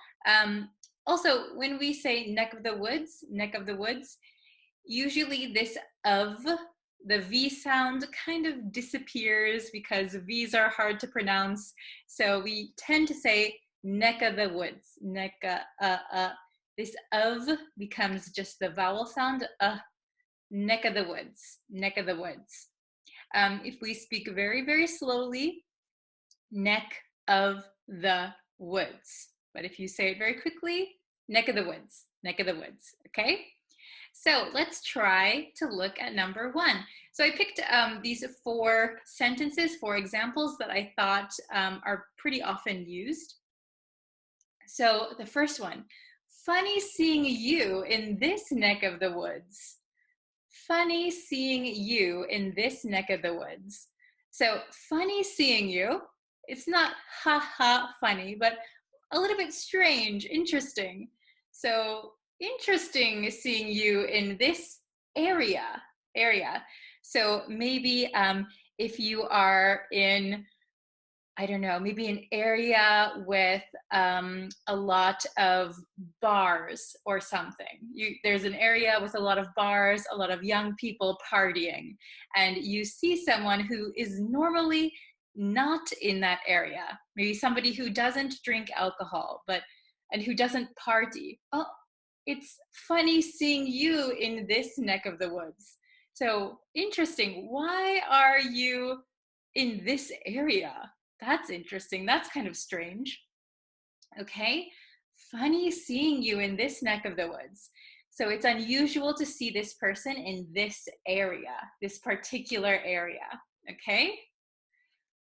A: also, when we say neck of the woods, usually this of, the V sound kind of disappears because V's are hard to pronounce. So we tend to say neck of the woods, neck, This of becomes just the vowel sound, neck of the woods, neck of the woods. If we speak very, very slowly, neck of the woods. But if you say it very quickly, neck of the woods, neck of the woods, okay? So let's try to look at number one. So I picked these 4 sentences, 4 examples that I thought are pretty often used. So the first one, funny seeing you in this neck of the woods. Funny seeing you in this neck of the woods. So funny seeing you, it's not ha ha funny, but a little bit strange, interesting. So interesting seeing you in this area. So maybe if you are in, I don't know, maybe an area with a lot of bars or something. There's an area with a lot of bars, a lot of young people partying, and you see someone who is normally not in that area. Maybe somebody who doesn't drink alcohol, and who doesn't party. Oh, it's funny seeing you in this neck of the woods. So interesting. Why are you in this area? That's interesting. That's kind of strange. Okay. Funny seeing you in this neck of the woods. So it's unusual to see this person in this area, this particular area. Okay.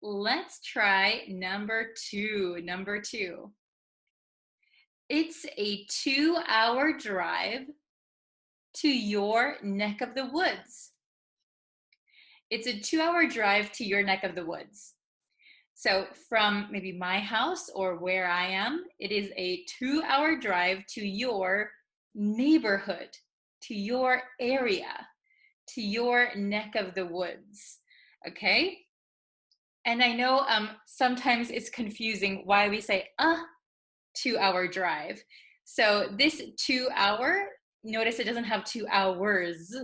A: Let's try number 2. Number 2. It's a 2-hour drive to your neck of the woods. It's a 2-hour drive to your neck of the woods. So from maybe my house or where I am, it is a 2-hour drive to your neighborhood, to your area, to your neck of the woods. Okay? And I know sometimes it's confusing why we say a 2-hour drive. So this 2-hour, notice it doesn't have 2 hours.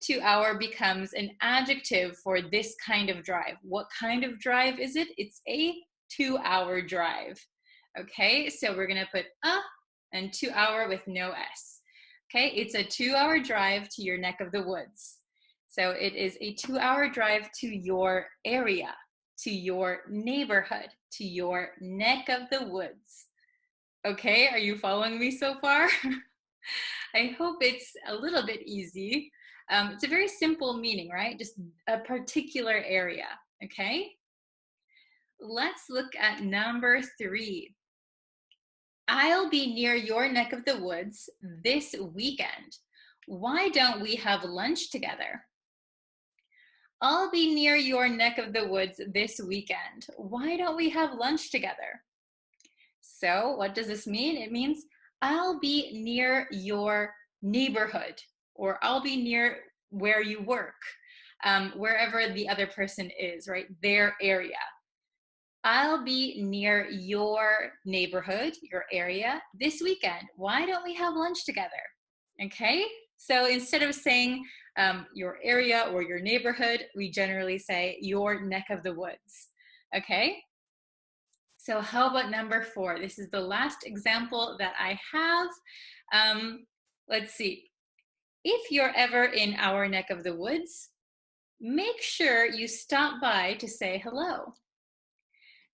A: 2-hour becomes an adjective for this kind of drive. What kind of drive is it? It's a 2-hour drive. Okay, so we're gonna put a and 2-hour with no S. Okay, it's a 2-hour drive to your neck of the woods. So it is a 2-hour drive to your area, to your neighborhood, to your neck of the woods. Okay, are you following me so far? I hope it's a little bit easy. It's a very simple meaning, right? Just a particular area, okay? Let's look at number 3. I'll be near your neck of the woods this weekend. Why don't we have lunch together? I'll be near your neck of the woods this weekend. Why don't we have lunch together? So what does this mean? It means I'll be near your neighborhood, or I'll be near where you work, wherever the other person is, right? Their area. I'll be near your neighborhood, your area, this weekend. Why don't we have lunch together? Okay, so instead of saying your area or your neighborhood, we generally say your neck of the woods. Okay, so how about number 4? This is the last example that I have. Let's see. If you're ever in our neck of the woods, make sure you stop by to say hello.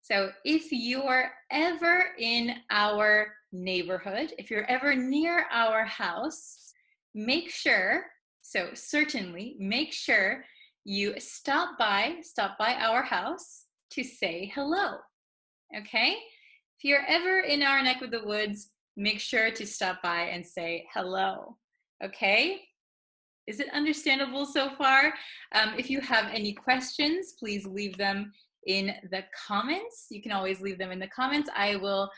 A: So if you're ever in our neighborhood, if you're ever near our house, make sure, so certainly make sure you stop by our house to say hello. Okay? If you're ever in our neck of the woods, make sure to stop by and say hello. Okay? Is it understandable so far? If you have any questions, please leave them in the comments. You can always leave them in the comments. I will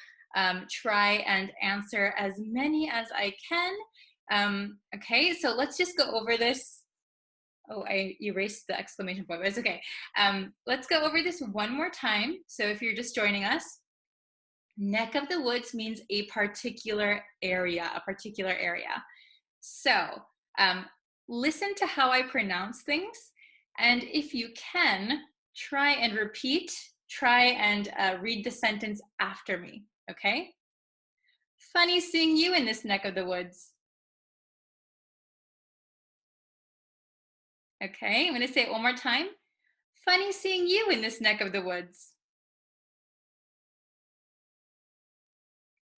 A: try and answer as many as I can. Okay, so let's just go over this. Oh, I erased the exclamation point, but it's okay. Let's go over this one more time. So if you're just joining us, neck of the woods means a particular area, So listen to how I pronounce things. And if you can, try and read the sentence after me, okay? Funny seeing you in this neck of the woods. Okay, I'm gonna say it one more time. Funny seeing you in this neck of the woods.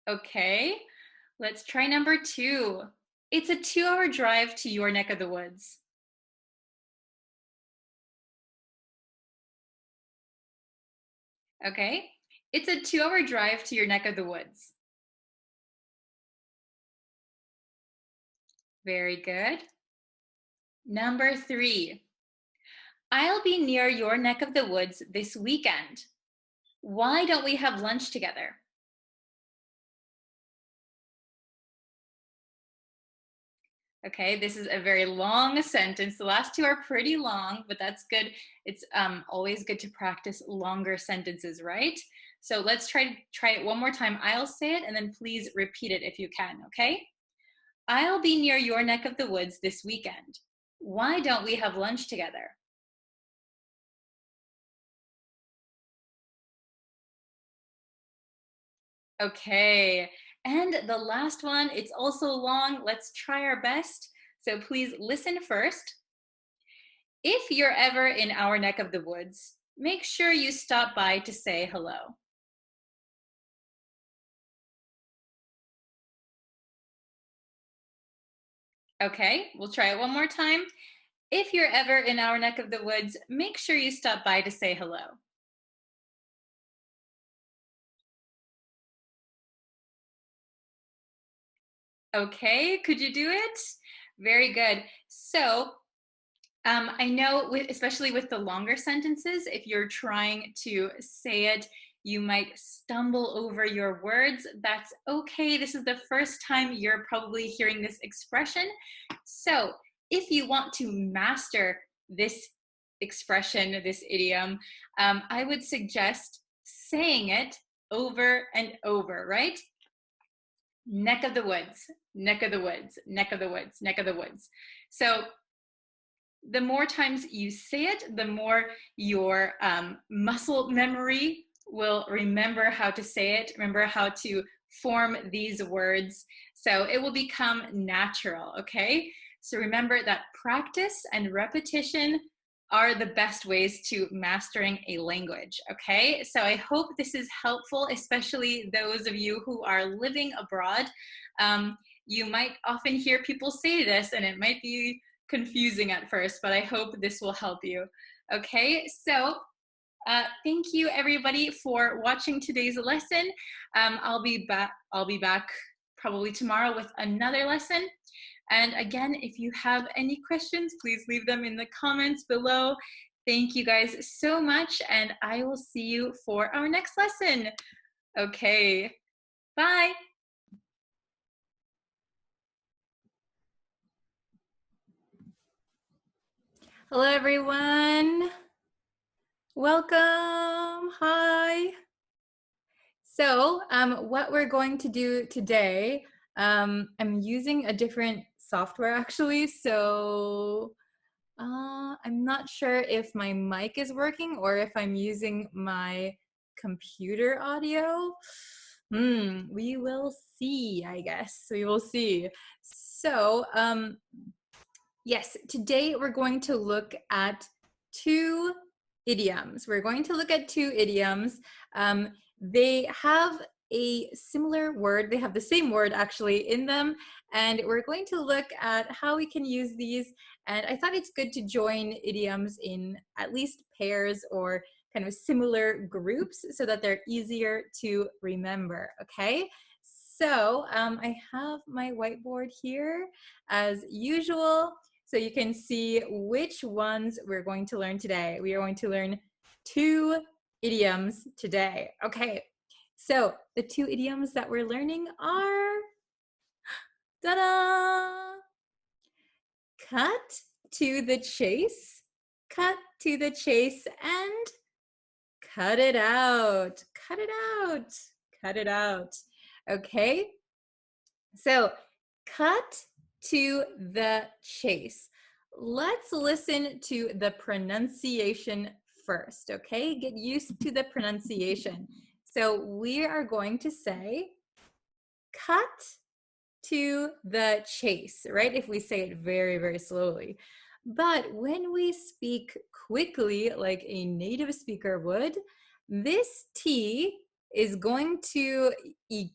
A: Okay, let's try number 2. It's a 2-hour drive to your neck of the woods. Okay, it's a 2-hour drive to your neck of the woods. Very good. Number 3. I'll be near your neck of the woods this weekend. Why don't we have lunch together? Okay, this is a very long sentence. The last 2 are pretty long, but that's good. It's always good to practice longer sentences, right? So let's try it one more time. I'll say it and then please repeat it if you can, okay? I'll be near your neck of the woods this weekend. Why don't we have lunch together? Okay, and the last one, it's also long. Let's try our best. So please listen first. If you're ever in our neck of the woods, make sure you stop by to say hello. Okay, we'll try it one more time. If you're ever in our neck of the woods, make sure you stop by to say hello. Okay, could you do it? Very good. So I know, especially with the longer sentences, if you're trying to say it, you might stumble over your words. That's okay. This is the first time you're probably hearing this expression. So if you want to master this expression, this idiom, I would suggest saying it over and over, right? Neck of the woods, neck of the woods, neck of the woods, neck of the woods. So the more times you say it, the more your muscle memory will remember how to say it, remember how to form these words. So it will become natural, okay? So remember that practice and repetition are the best ways to mastering a language, okay? So I hope this is helpful, especially those of you who are living abroad. You might often hear people say this and it might be confusing at first, but I hope this will help you. Okay, so thank you everybody for watching today's lesson. I'll be back probably tomorrow with another lesson. And again, if you have any questions, please leave them in the comments below. Thank you guys so much, and I will see you for our next lesson. Okay, bye. Hello, everyone. Welcome. Hi. So what we're going to do today, I'm using a different software actually. So I'm not sure if my mic is working or if I'm using my computer audio. We will see, I guess. We will see. So, yes, today we're going to look at two idioms. We're going to look at two idioms. They have a similar word. They have the same word actually in them. And we're going to look at how we can use these. And I thought it's good to join idioms in at least pairs or kind of similar groups so that they're easier to remember, okay? So I have my whiteboard here as usual. So you can see which ones we're going to learn today. We are going to learn two idioms today. Okay, so the two idioms that we're learning are, ta-da! Cut to the chase, cut to the chase, and cut it out, cut it out, cut it out. Okay, so cut to the chase. Let's listen to the pronunciation first, okay? Get used to the pronunciation. So we are going to say cut to the chase, right? If we say it very, very slowly. But when we speak quickly, like a native speaker would, this T is going to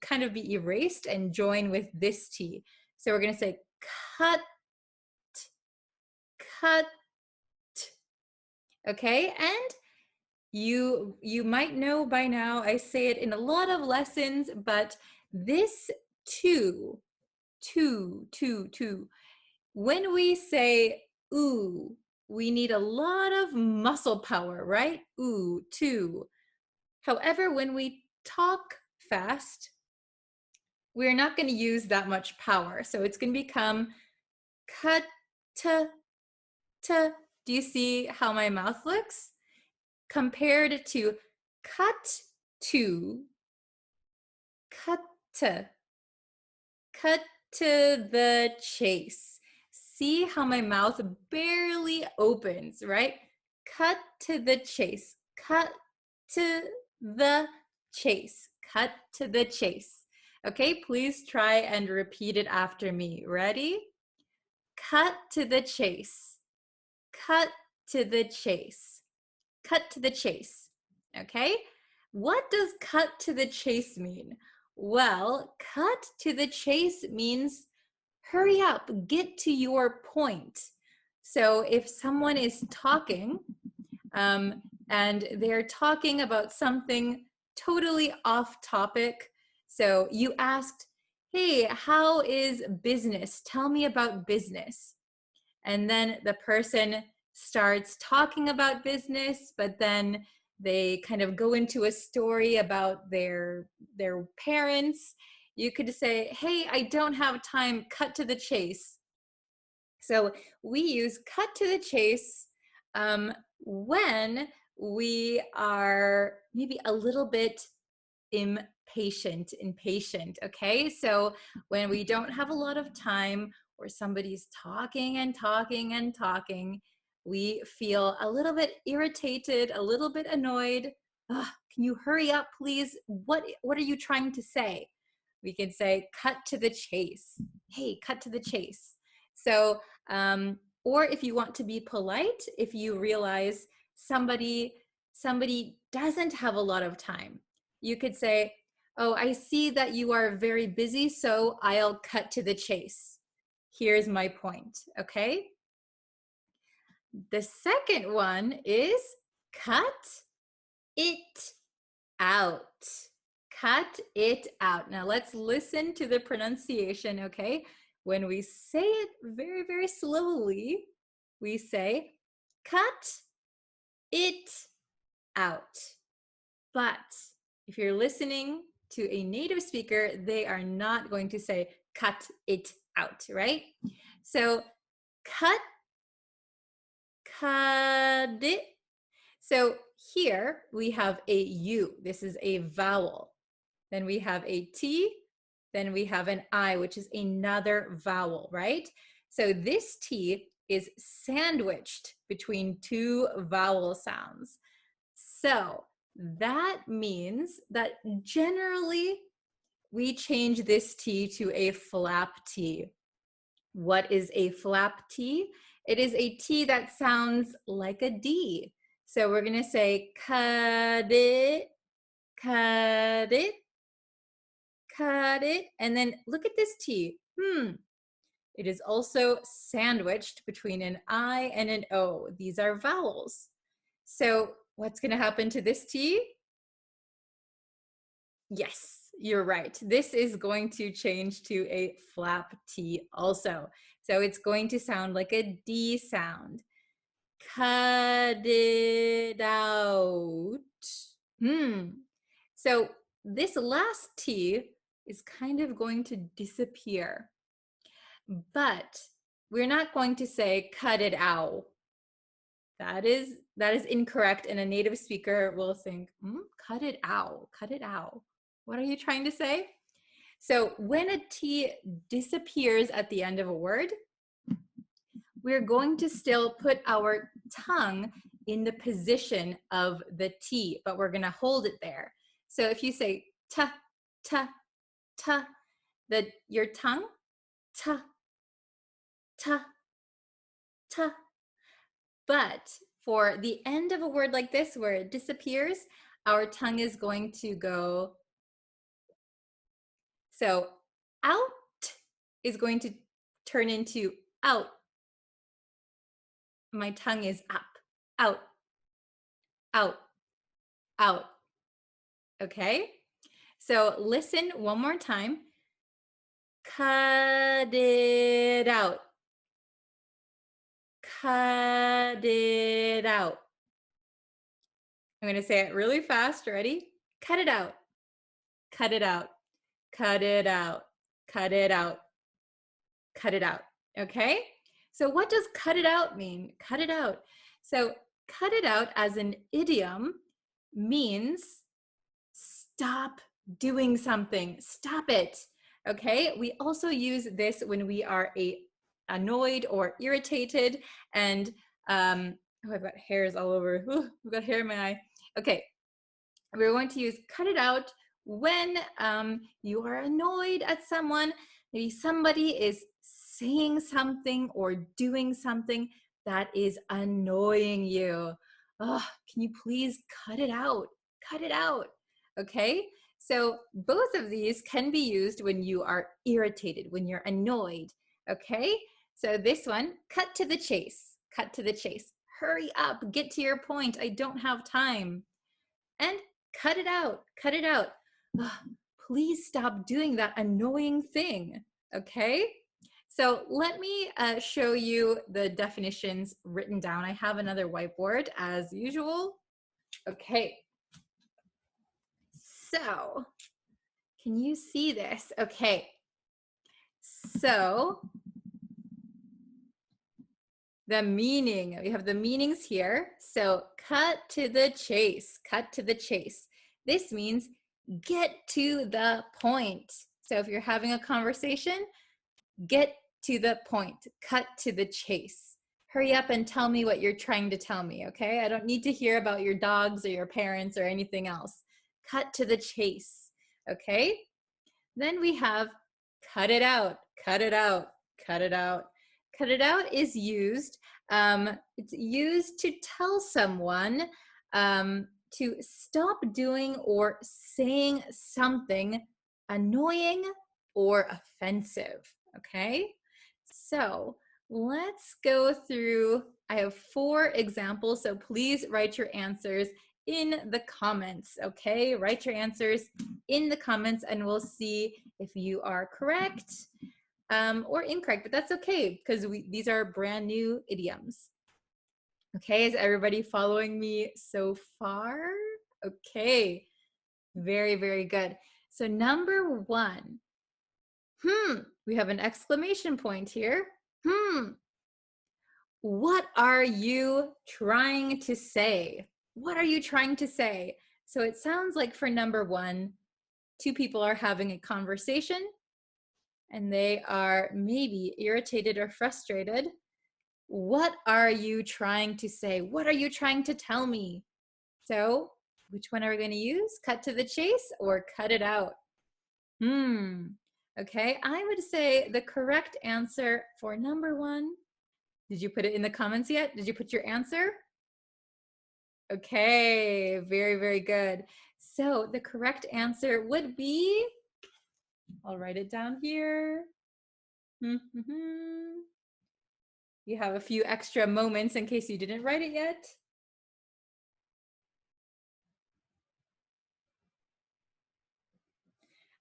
A: kind of be erased and join with this T. So we're going to say cut, cut. Okay, and you might know by now, I say it in a lot of lessons, but this two, when we say ooh, we need a lot of muscle power, right? Ooh, two. However, when we talk fast, we're not going to use that much power. So it's going to become cut, t. Do you see how my mouth looks? Compared to cut to, cut to the chase. See how my mouth barely opens, right? Cut to the chase, cut to the chase, cut to the chase. Okay, please try and repeat it after me. Ready? Cut to the chase, cut to the chase, cut to the chase. Okay, what does cut to the chase mean? Well, cut to the chase means hurry up, get to your point. So if someone is talking and they're talking about something totally off topic, so you asked, hey, how is business? Tell me about business. And then the person starts talking about business, but then they kind of go into a story about their parents. You could say, hey, I don't have time, cut to the chase. So we use cut to the chase when we are maybe a little bit impatient, okay? So when we don't have a lot of time or somebody's talking and talking and talking, we feel a little bit irritated, a little bit annoyed. Can you hurry up, please? What are you trying to say? We can say, cut to the chase. Hey, cut to the chase. So, or if you want to be polite, if you realize somebody doesn't have a lot of time, you could say, oh, I see that you are very busy, so I'll cut to the chase. Here's my point, okay? The second one is cut it out. Cut it out. Now let's listen to the pronunciation, okay? When we say it very, very slowly, we say cut it out. But if you're listening to a native speaker, they are not going to say cut it out, right? So cut it. So here we have a U. This is a vowel. Then we have a T then we have an I, which is another vowel, right? So this T is sandwiched between two vowel sounds. So that means that generally we change this T to a flap T. What is a flap T? It is a T that sounds like a D. So we're going to say cut it, cut it, cut it. And then look at this T. It is also sandwiched between an I and an O. These are vowels. So what's going to happen to this T? Yes, you're right. This is going to change to a flap T also. So it's going to sound like a D sound. Cut it out. So this last T is kind of going to disappear. But we're not going to say cut it out. That is incorrect, and a native speaker will think, cut it out, cut it out. What are you trying to say? So when a T disappears at the end of a word, we're going to still put our tongue in the position of the T, but we're going to hold it there. So if you say ta, ta, ta, your tongue, ta, ta, ta. But for the end of a word like this, where it disappears, our tongue is going to go. So out is going to turn into out. My tongue is up, out, out, out. Okay? So listen one more time. Cut it out. Cut it out. I'm going to say it really fast. Ready? Cut it out. Cut it out. Cut it out. Cut it out. Cut it out. Okay? So what does cut it out mean? Cut it out. So cut it out as an idiom means stop doing something. Stop it. Okay? We also use this when we are annoyed or irritated, and oh, I've got hairs all over. Ooh, I've got hair in my eye. Okay, we're going to use cut it out when you are annoyed at someone. Maybe somebody is saying something or doing something that is annoying you. Oh, can you please cut it out? Cut it out. Okay, so both of these can be used when you are irritated, when you're annoyed. Okay, so this one, cut to the chase. Cut to the chase. Hurry up, get to your point. I don't have time. And cut it out. Cut it out. Oh, please stop doing that annoying thing. Okay? So let me show you the definitions written down. I have another whiteboard as usual. Okay. So, can you see this? Okay. So, the meaning, we have the meanings here. So cut to the chase, cut to the chase. This means get to the point. So if you're having a conversation, get to the point, cut to the chase. Hurry up and tell me what you're trying to tell me, okay? I don't need to hear about your dogs or your parents or anything else. Cut to the chase, okay? Then we have cut it out, cut it out, cut it out. Cut it out is used, it's used to tell someone to stop doing or saying something annoying or offensive, okay? So let's go through, I have 4 examples, so please write your answers in the comments, okay? Write your answers in the comments and we'll see if you are correct or incorrect, but that's okay because these are brand new idioms. Okay, is everybody following me so far? Okay, very, very good. So number 1, we have an exclamation point here. What are you trying to say? What are you trying to say? So it sounds like for number 1, 2 people are having a conversation and they are maybe irritated or frustrated. What are you trying to say? What are you trying to tell me? So, which one are we going to use? Cut to the chase or cut it out? Okay, I would say the correct answer for number one. Did you put it in the comments yet? Did you put your answer? Okay, very, very good. So the correct answer would be, I'll write it down here. You have a few extra moments in case you didn't write it yet.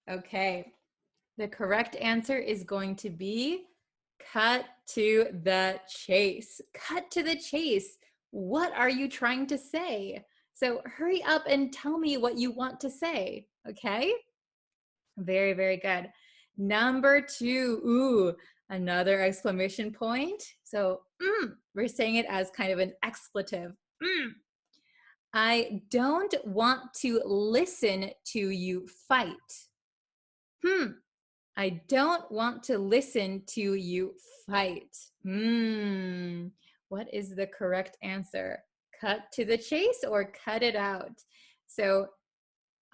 A: Okay, the correct answer is going to be cut to the chase. Cut to the chase. What are you trying to say? So hurry up and tell me what you want to say, okay? Very, very good. Number two, ooh, another exclamation point. So we're saying it as kind of an expletive. I don't want to listen to you fight. I don't want to listen to you fight. What is the correct answer? Cut to the chase or cut it out? So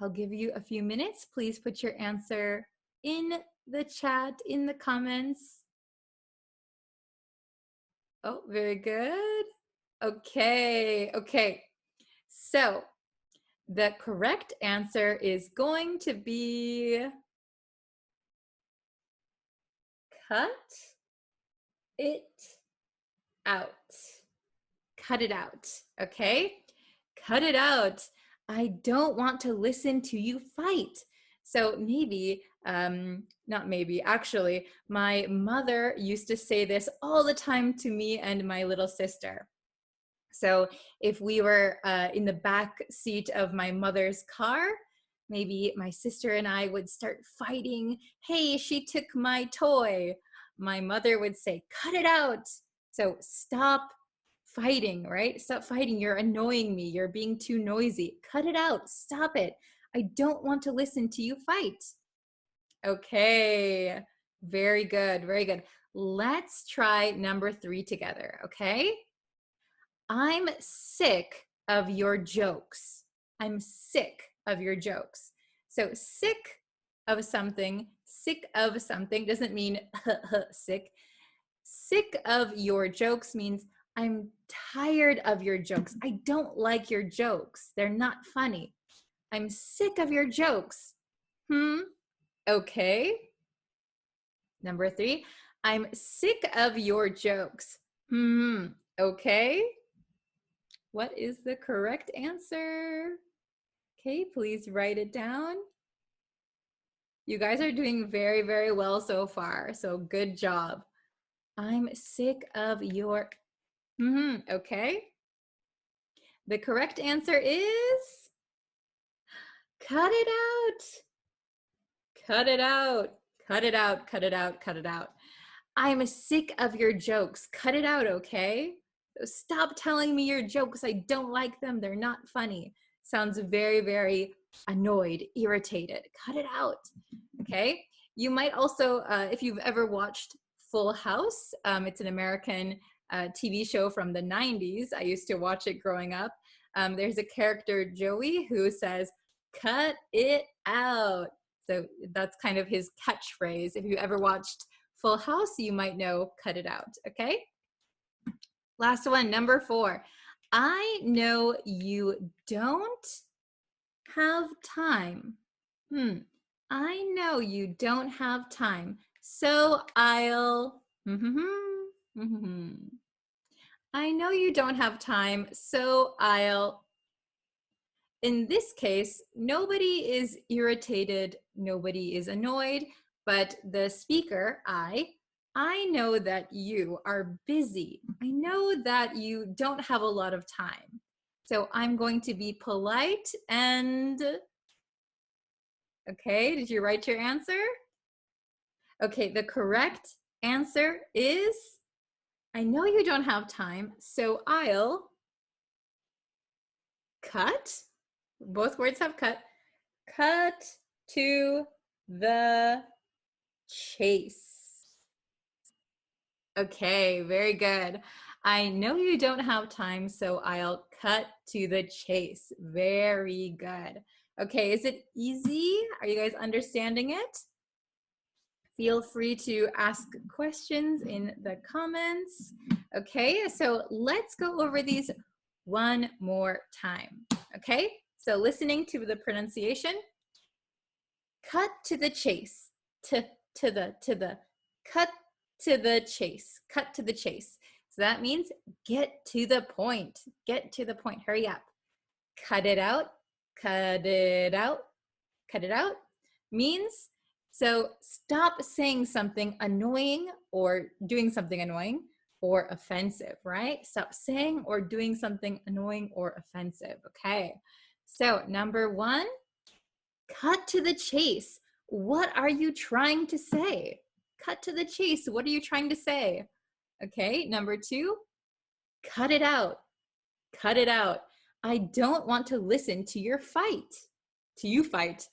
A: I'll give you a few minutes. Please put your answer in the chat, in the comments. Oh, very good. Okay, okay. So the correct answer is going to be cut it out. Cut it out, okay? Cut it out. I don't want to listen to you fight. So maybe, not maybe, actually, my mother used to say this all the time to me and my little sister. So if we were in the back seat of my mother's car, maybe my sister and I would start fighting. Hey, she took my toy. My mother would say, cut it out. So stop fighting, right? Stop fighting. You're annoying me. You're being too noisy. Cut it out. Stop it. I don't want to listen to you fight. Okay. Very good. Very good. Let's try number 3 together. Okay. I'm sick of your jokes. I'm sick of your jokes. So sick of something doesn't mean sick. Sick of your jokes means I'm tired of your jokes. I don't like your jokes. They're not funny. I'm sick of your jokes. Okay. Number 3, I'm sick of your jokes. Okay. What is the correct answer? Okay, please write it down. You guys are doing very, very well so far. So good job. I'm sick of your, okay. The correct answer is cut it out. Cut it out. Cut it out, cut it out, cut it out. I'm sick of your jokes. Cut it out, okay? Stop telling me your jokes. I don't like them. They're not funny. Sounds very, very annoyed, irritated. Cut it out, okay? You might also, if you've ever watched Full House, it's an American TV show from the 90s. I used to watch it growing up. There's a character, Joey, who says, cut it out. So that's kind of his catchphrase. If you ever watched Full House, you might know cut it out, okay? Last one, number 4. I know you don't have time. I know you don't have time, so I'll, I know you don't have time, so I'll. In this case, nobody is irritated, nobody is annoyed, but the speaker, I know that you are busy. I know that you don't have a lot of time. So I'm going to be polite and, okay, did you write your answer? Okay, the correct answer is, I know you don't have time, so I'll cut. Both words have cut. Cut to the chase. Okay, very good. I know you don't have time, so I'll cut to the chase. Very good. Okay, is it easy? Are you guys understanding it? Feel free to ask questions in the comments. Okay, so let's go over these one more time. Okay, so listening to the pronunciation, cut to the chase, to the, cut to the chase, cut to the chase. So that means get to the point, hurry up. Cut it out, cut it out, cut it out means, so stop saying something annoying or doing something annoying or offensive, right? Stop saying or doing something annoying or offensive, okay? So number one, cut to the chase. What are you trying to say? Cut to the chase. What are you trying to say? Okay, number two, cut it out. Cut it out. I don't want to listen to your fight. To you fight.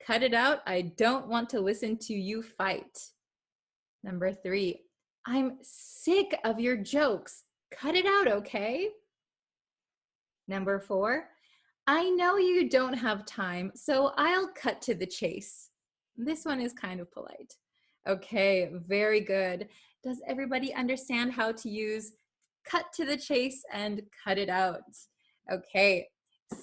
A: Cut it out. I don't want to listen to you fight. Number three, I'm sick of your jokes. Cut it out, okay? Number four, I know you don't have time, so I'll cut to the chase. This one is kind of polite. Okay, very good. Does everybody understand how to use cut to the chase and cut it out? Okay,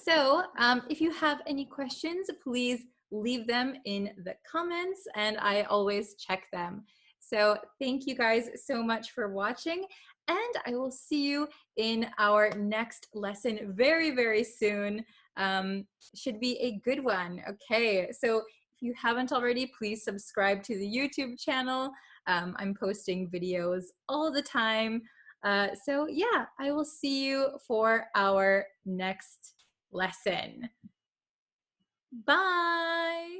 A: so if you have any questions, please leave them in the comments and I always check them. So thank you guys so much for watching and I will see you in our next lesson very, very soon. Should be a good one. Okay, so if you haven't already, please subscribe to the YouTube channel. I'm posting videos all the time. So yeah, I will see you for our next lesson. Bye.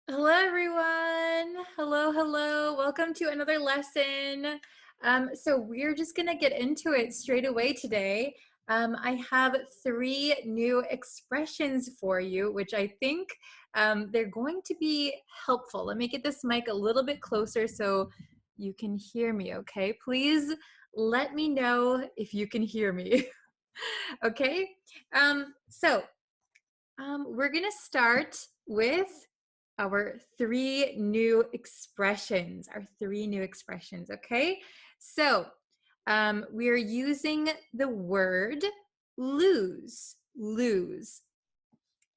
A: Hello, everyone. Hello, hello. Welcome to another lesson. So we're just gonna get into it straight away today. I have 3 new expressions for you, which I think they're going to be helpful. Let me get this mic a little bit closer so you can hear me, okay? Please let me know if you can hear me, okay? We're gonna start with our 3 new expressions, okay? So we're using the word lose.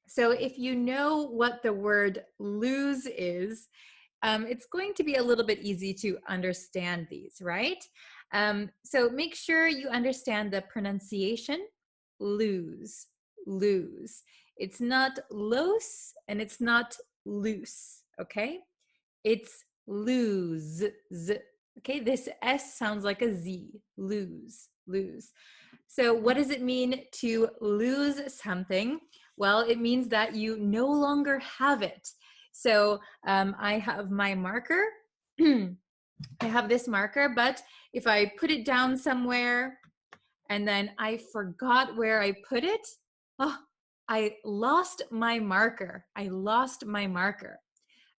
A: So if you know what the word lose is, it's going to be a little bit easy to understand these, right? So make sure you understand the pronunciation, lose. It's not los and it's not loose, okay? It's lose. Okay, this S sounds like a Z, lose. So what does it mean to lose something? Well, it means that you no longer have it. So I have my marker. I have this marker, but if I put it down somewhere and then I forgot where I put it, oh, I lost my marker.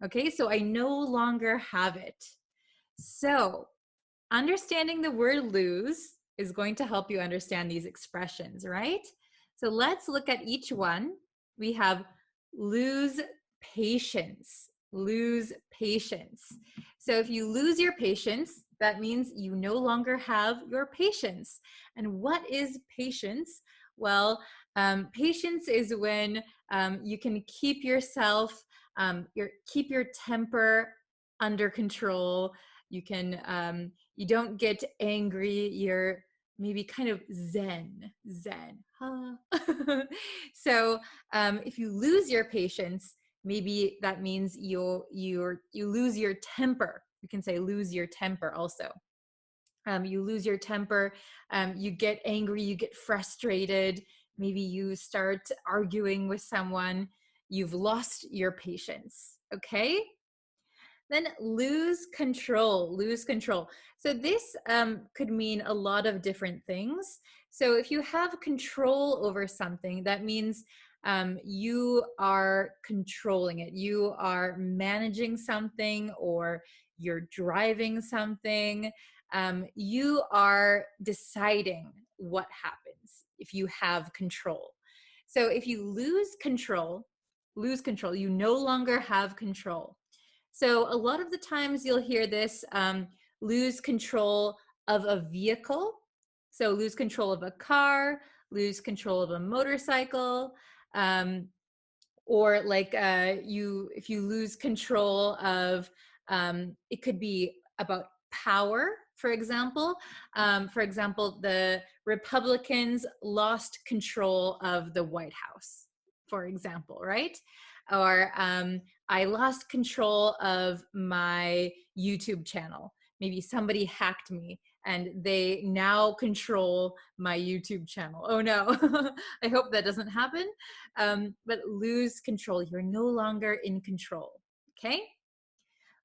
A: Okay, so I no longer have it. So understanding the word lose is going to help you understand these expressions, right? So let's look at each one. We have lose patience. So if you lose your patience, that means you no longer have your patience. And what is patience? Well, patience is when you can keep yourself, keep your temper under control. You can, you don't get angry. You're maybe kind of zen. Huh? So if you lose your patience, maybe that means you lose your temper. You can say lose your temper also. You lose your temper, you get angry, you get frustrated, maybe you start arguing with someone, you've lost your patience, okay? Then lose control. So this could mean a lot of different things. So if you have control over something, that means you are controlling it. You are managing something, or you're driving something. You are deciding what happens if you have control. So if you lose control, you no longer have control. So a lot of the times you'll hear this, lose control of a vehicle. So lose control of a car, lose control of a motorcycle, um, or like if you lose control of, it could be about power, for example. The Republicans lost control of the White House, for example, right? Or I lost control of my YouTube channel. Maybe somebody hacked me and they now control my YouTube channel. Oh no, I hope that doesn't happen. But lose control, you're no longer in control, okay?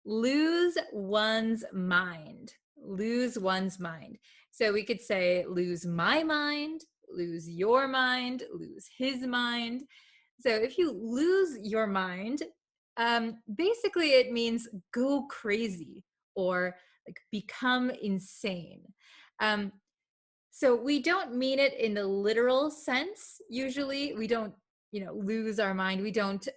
A: Lose one's mind, lose one's mind. So we could say lose my mind, lose your mind, lose his mind. So if you lose your mind, basically it means go crazy or like become insane. Um, so we don't mean it in the literal sense. Usually we don't, lose our mind. We don't,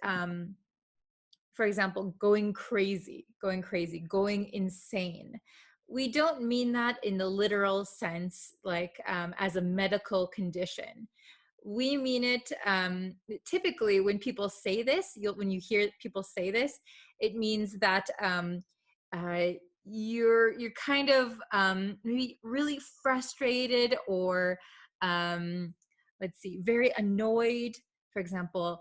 A: for example, going crazy, going insane. We don't mean that in the literal sense, like as a medical condition. We mean it typically when people say this, when you hear people say this, it means that uh, you're kind of maybe really frustrated, or let's see, very annoyed. For example,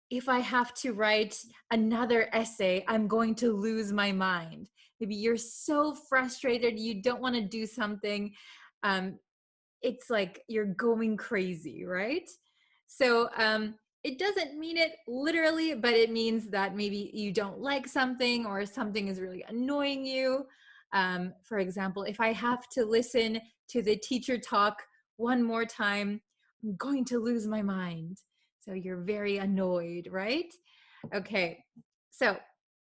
A: if I have to write another essay, I'm going to lose my mind. Maybe you're so frustrated, you don't want to do something. It's like you're going crazy, right? So it doesn't mean it literally, but it means that maybe you don't like something, or something is really annoying you. For example, if I have to listen to the teacher talk one more time, I'm going to lose my mind. So you're very annoyed, right? Okay, so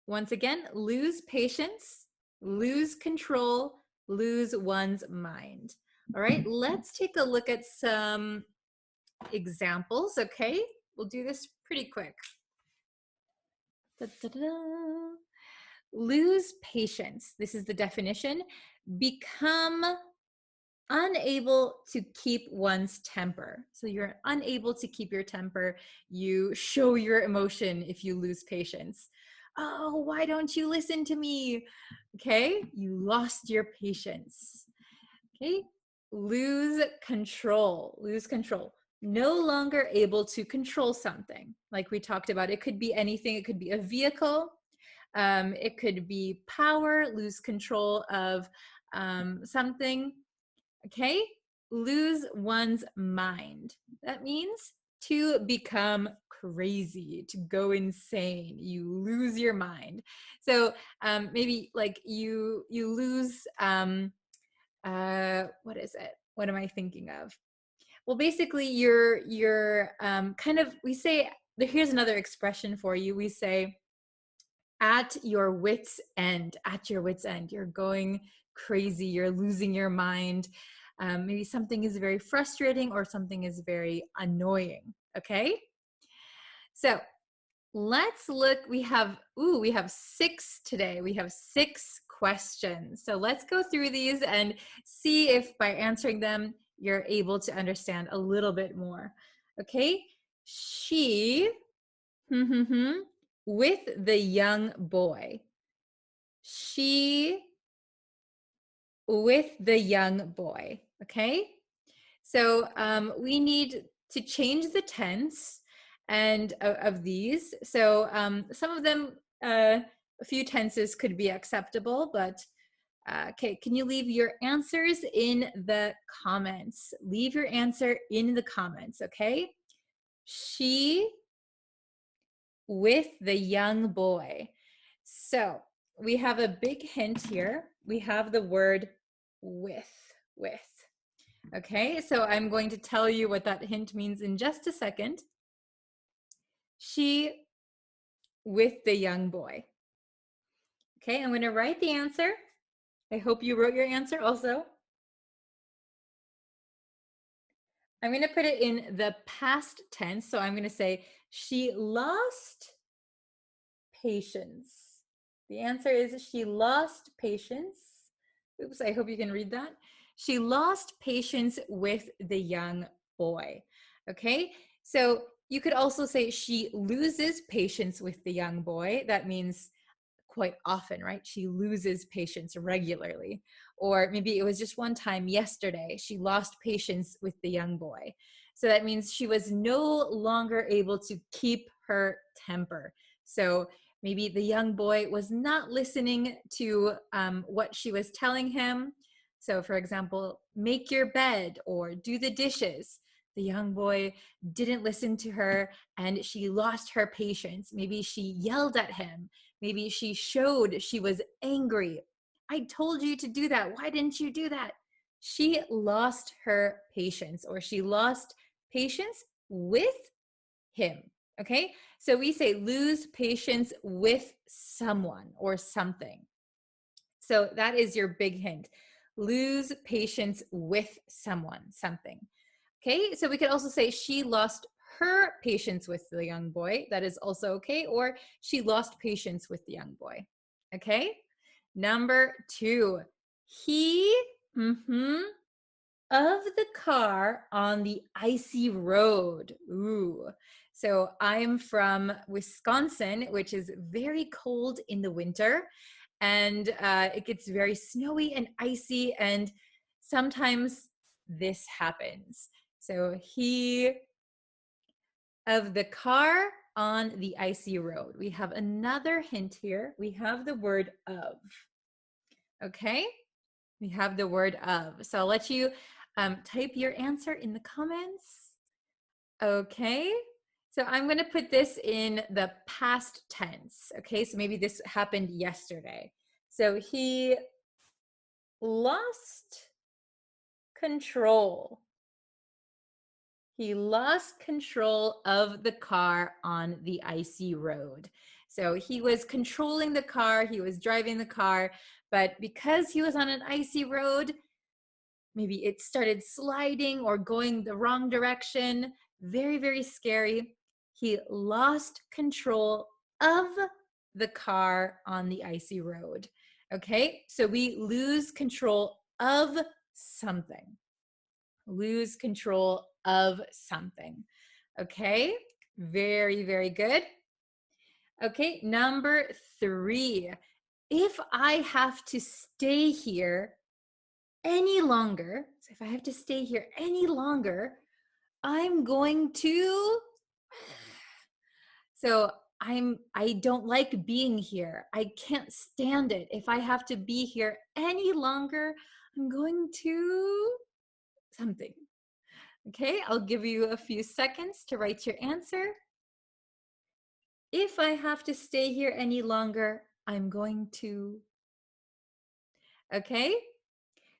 A: once again, lose patience, lose control, lose one's mind. All right, let's take a look at some examples, okay? We'll do this pretty quick. Da-da-da. Lose patience. This is the definition. Become unable to keep one's temper. So you're unable to keep your temper. You show your emotion if you lose patience. Oh, why don't you listen to me? Okay, you lost your patience. Okay, lose control, no longer able to control something. Like we talked about, it could be anything. It could be a vehicle, it could be power, lose control of something. Okay, lose one's mind. That means to become crazy, to go insane. You lose your mind. So maybe like you lose what is it? What am I thinking of? Well, basically you're kind of, we say, here's another expression for you. We say at your wits end, you're going crazy, you're losing your mind. Maybe something is very frustrating or something is very annoying. Okay, so let's look. We have 6 today. We have 6 questions. So let's go through these and see if by answering them, you're able to understand a little bit more. Okay, she with the young boy. She with the young boy. Okay, so we need to change the tense and of these. So some of them, a few tenses could be acceptable, but okay, can you leave your answers in the comments? Leave your answer in the comments, okay? She with the young boy. So we have a big hint here. We have the word with. Okay, so I'm going to tell you what that hint means in just a second. She with the young boy. Okay, I'm going to write the answer. I hope you wrote your answer also. I'm going to put it in the past tense. So I'm going to say, she lost patience. The answer is she lost patience. Oops, I hope you can read that. She lost patience with the young boy. Okay, so you could also say she loses patience with the young boy. That means quite often, right? She loses patience regularly. Or maybe it was just one time yesterday, she lost patience with the young boy. So that means she was no longer able to keep her temper. So maybe the young boy was not listening to what she was telling him. So, for example, make your bed or do the dishes. The young boy didn't listen to her and she lost her patience. Maybe she yelled at him. Maybe she showed she was angry. I told you to do that. Why didn't you do that? She lost her patience, or she lost patience with him. Okay, so we say lose patience with someone or something. So that is your big hint. Lose patience with someone, something. Okay, so we could also say she lost her patience with the young boy. That is also okay. Or she lost patience with the young boy. Okay, number 2. He of the car on the icy road. Ooh. So I'm from Wisconsin, which is very cold in the winter, and it gets very snowy and icy, and sometimes this happens. So he of the car on the icy road. We have another hint here. We have the word of. Okay, we have the word of. So I'll let you type your answer in the comments. Okay, so I'm going to put this in the past tense. Okay, so maybe this happened yesterday. So he lost control. He lost control of the car on the icy road. So he was controlling the car, he was driving the car, but because he was on an icy road, maybe it started sliding or going the wrong direction. Very, very scary. He lost control of the car on the icy road. Okay, so we lose control of something. Lose control of something. Okay, very, very good. Okay, number 3. If I have to stay here any longer, so if I have to stay here any longer, I'm going to, so I don't like being here. I can't stand it. If I have to be here any longer, I'm going to something. Okay, I'll give you a few seconds to write your answer. If I have to stay here any longer, I'm going to. Okay,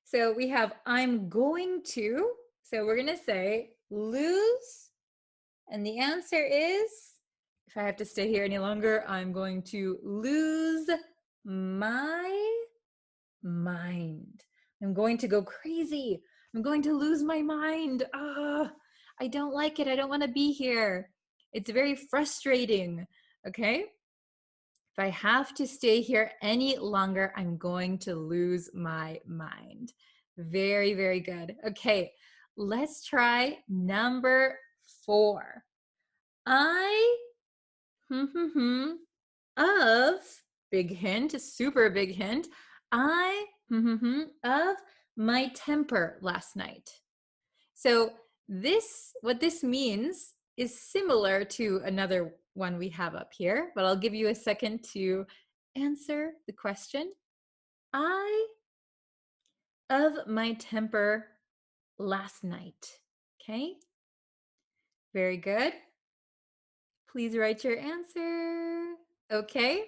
A: so we have I'm going to. So we're going to say lose. And the answer is, if I have to stay here any longer, I'm going to lose my mind. I'm going to go crazy. I'm going to lose my mind. I don't like it. I don't want to be here. It's very frustrating. Okay. If I have to stay here any longer, I'm going to lose my mind. Very, very good. Okay. Let's try number 4. I of, big hint, super big hint, I of my temper last night. So this, what this means is similar to another one we have up here, but I'll give you a second to answer the question. I of my temper last night. Okay, very good. Please write your answer. Okay,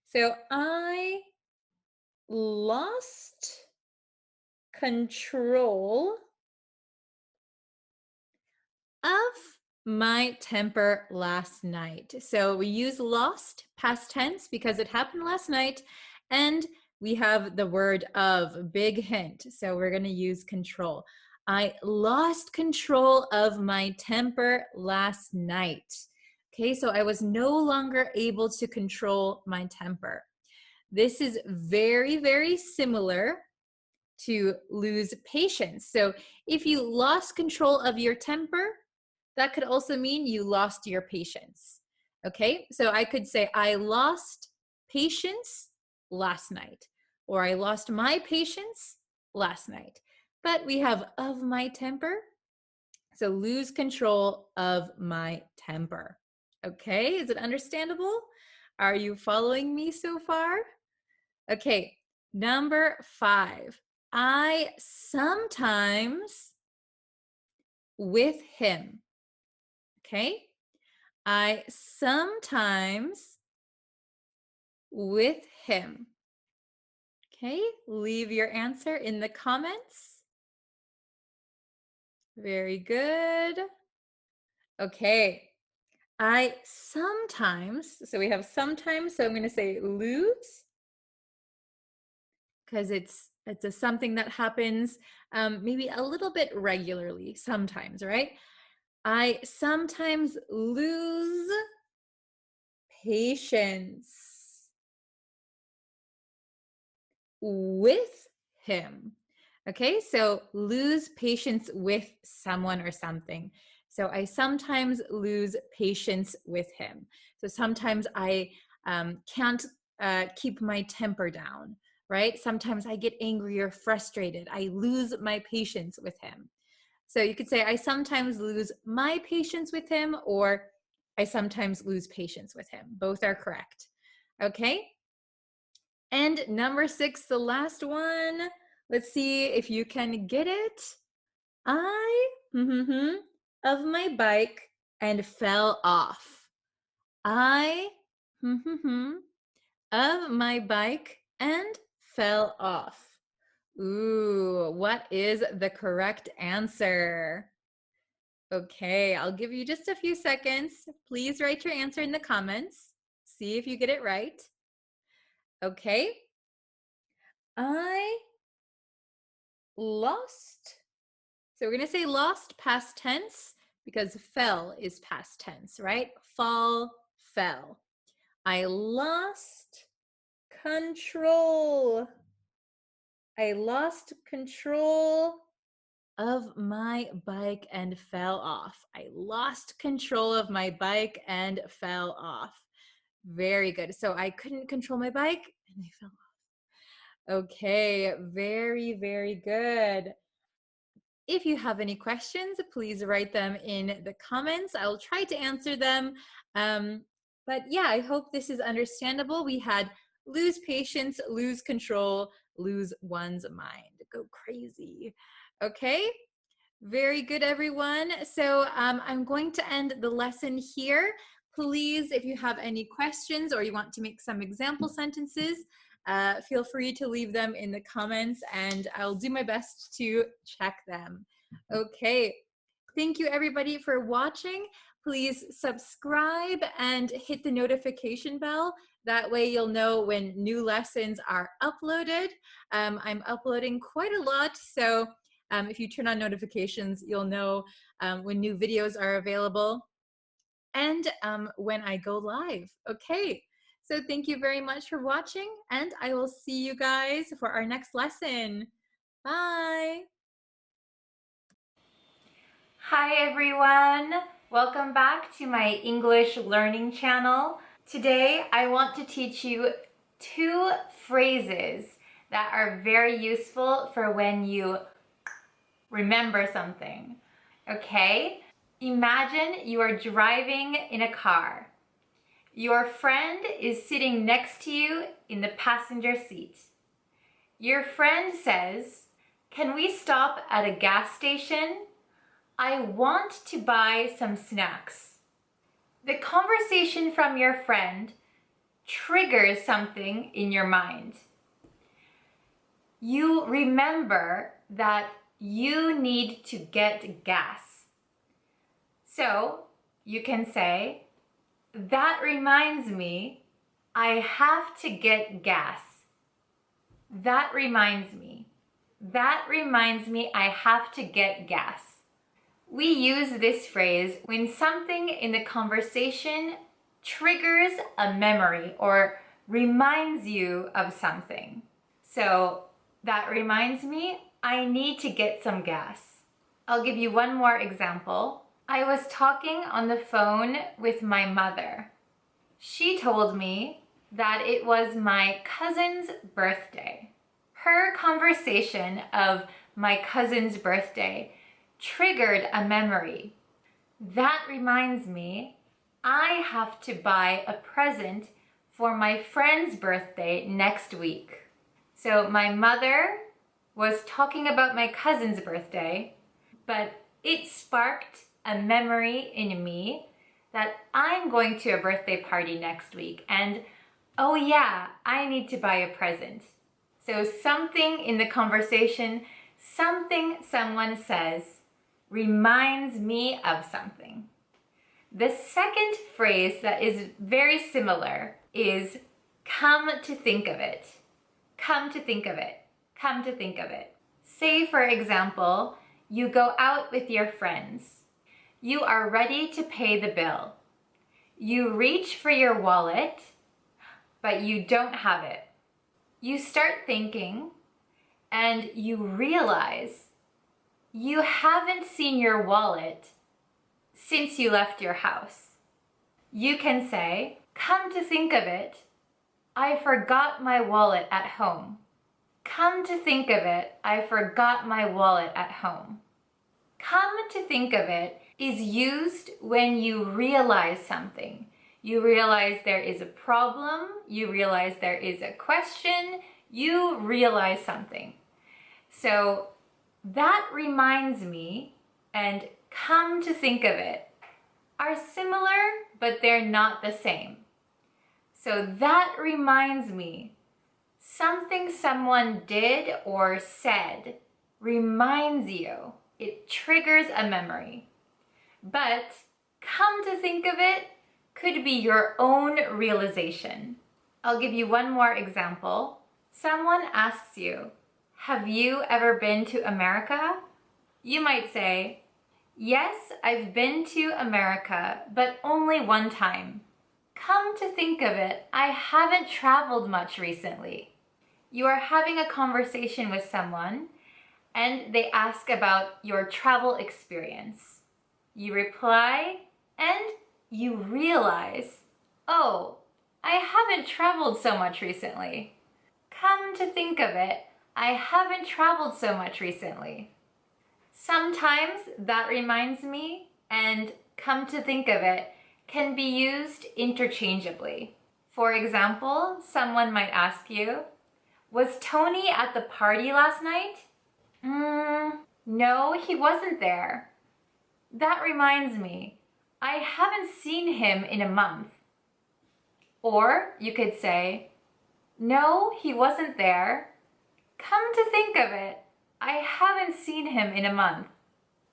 A: so I lost control of my temper last night. So we use lost past tense because it happened last night, and we have the word of, big hint. So we're going to use control. I lost control of my temper last night. Okay, so I was no longer able to control my temper. This is very, very similar to lose patience. So if you lost control of your temper, that could also mean you lost your patience. Okay, so I could say, I lost patience last night, or I lost my patience last night. But we have of my temper, so lose control of my temper. Okay, is it understandable? Are you following me so far? Okay, number 5. I sometimes with him. Okay, I sometimes with him. Okay, leave your answer in the comments. Very good. Okay, I sometimes, so we have sometimes, so I'm going to say lose because it's something that happens maybe a little bit regularly sometimes, right? I sometimes lose patience with him. Okay, so lose patience with someone or something. So I sometimes lose patience with him. So sometimes I can't keep my temper down, right? Sometimes I get angry or frustrated. I lose my patience with him. So you could say, I sometimes lose my patience with him, or I sometimes lose patience with him. Both are correct. Okay. And number 6, the last one. Let's see if you can get it. I of my bike and fell off. I of my bike and fell off. Ooh, what is the correct answer? Okay, I'll give you just a few seconds. Please write your answer in the comments. See if you get it right. Okay. I lost. So we're going to say lost past tense because fell is past tense, right? Fall, fell. I lost control. I lost control of my bike and fell off. I lost control of my bike and fell off. Very good. So I couldn't control my bike and I fell off. Okay, very, very good. If you have any questions, please write them in the comments. I'll try to answer them. But yeah, I hope this is understandable. We had lose patience, lose control, lose one's mind. Go crazy. Okay. Very good, everyone. So I'm going to end the lesson here. Please, if you have any questions or you want to make some example sentences, feel free to leave them in the comments and I'll do my best to check them. Okay. Thank you, everybody, for watching. Please subscribe and hit the notification bell. That way you'll know when new lessons are uploaded. I'm uploading quite a lot, so if you turn on notifications, you'll know when new videos are available and when I go live. Okay, so thank you very much for watching, and I will see you guys for our next lesson. Bye. Hi, everyone. Welcome back to my English learning channel. Today, I want to teach you 2 phrases that are very useful for when you remember something. Okay? Imagine you are driving in a car. Your friend is sitting next to you in the passenger seat. Your friend says, "Can we stop at a gas station? I want to buy some snacks." The conversation from your friend triggers something in your mind. You remember that you need to get gas. So you can say, that reminds me, I have to get gas. That reminds me. That reminds me I have to get gas. We use this phrase when something in the conversation triggers a memory or reminds you of something. So, that reminds me, I need to get some gas. I'll give you one more example. I was talking on the phone with my mother. She told me that it was my cousin's birthday. Her conversation of my cousin's birthday triggered a memory. That reminds me, I have to buy a present for my friend's birthday next week. So my mother was talking about my cousin's birthday, but it sparked a memory in me that I'm going to a birthday party next week, and oh yeah, I need to buy a present. So something in the conversation, something someone says, reminds me of something. The second phrase that is very similar is come to think of it. Come to think of it. Come to think of it. Say, for example, you go out with your friends. You are ready to pay the bill. You reach for your wallet, but you don't have it. You start thinking, and you realize you haven't seen your wallet since you left your house. You can say, come to think of it, I forgot my wallet at home. Come to think of it, I forgot my wallet at home. Come to think of it is used when you realize something. You realize there is a problem, you realize there is a question, you realize something. So that reminds me and come to think of it are similar, but they're not the same. So that reminds me, something someone did or said reminds you. It triggers a memory. But come to think of it could be your own realization. I'll give you one more example. Someone asks you, have you ever been to America? You might say, yes, I've been to America, but only one time. Come to think of it, I haven't traveled much recently. You are having a conversation with someone and they ask about your travel experience. You reply and you realize, oh, I haven't traveled so much recently. Come to think of it, I haven't traveled so much recently. Sometimes that reminds me and come to think of it can be used interchangeably. For example, someone might ask you, was Tony at the party last night? No, he wasn't there. That reminds me, I haven't seen him in a month. Or you could say, no, he wasn't there. Come to think of it, I haven't seen him in a month.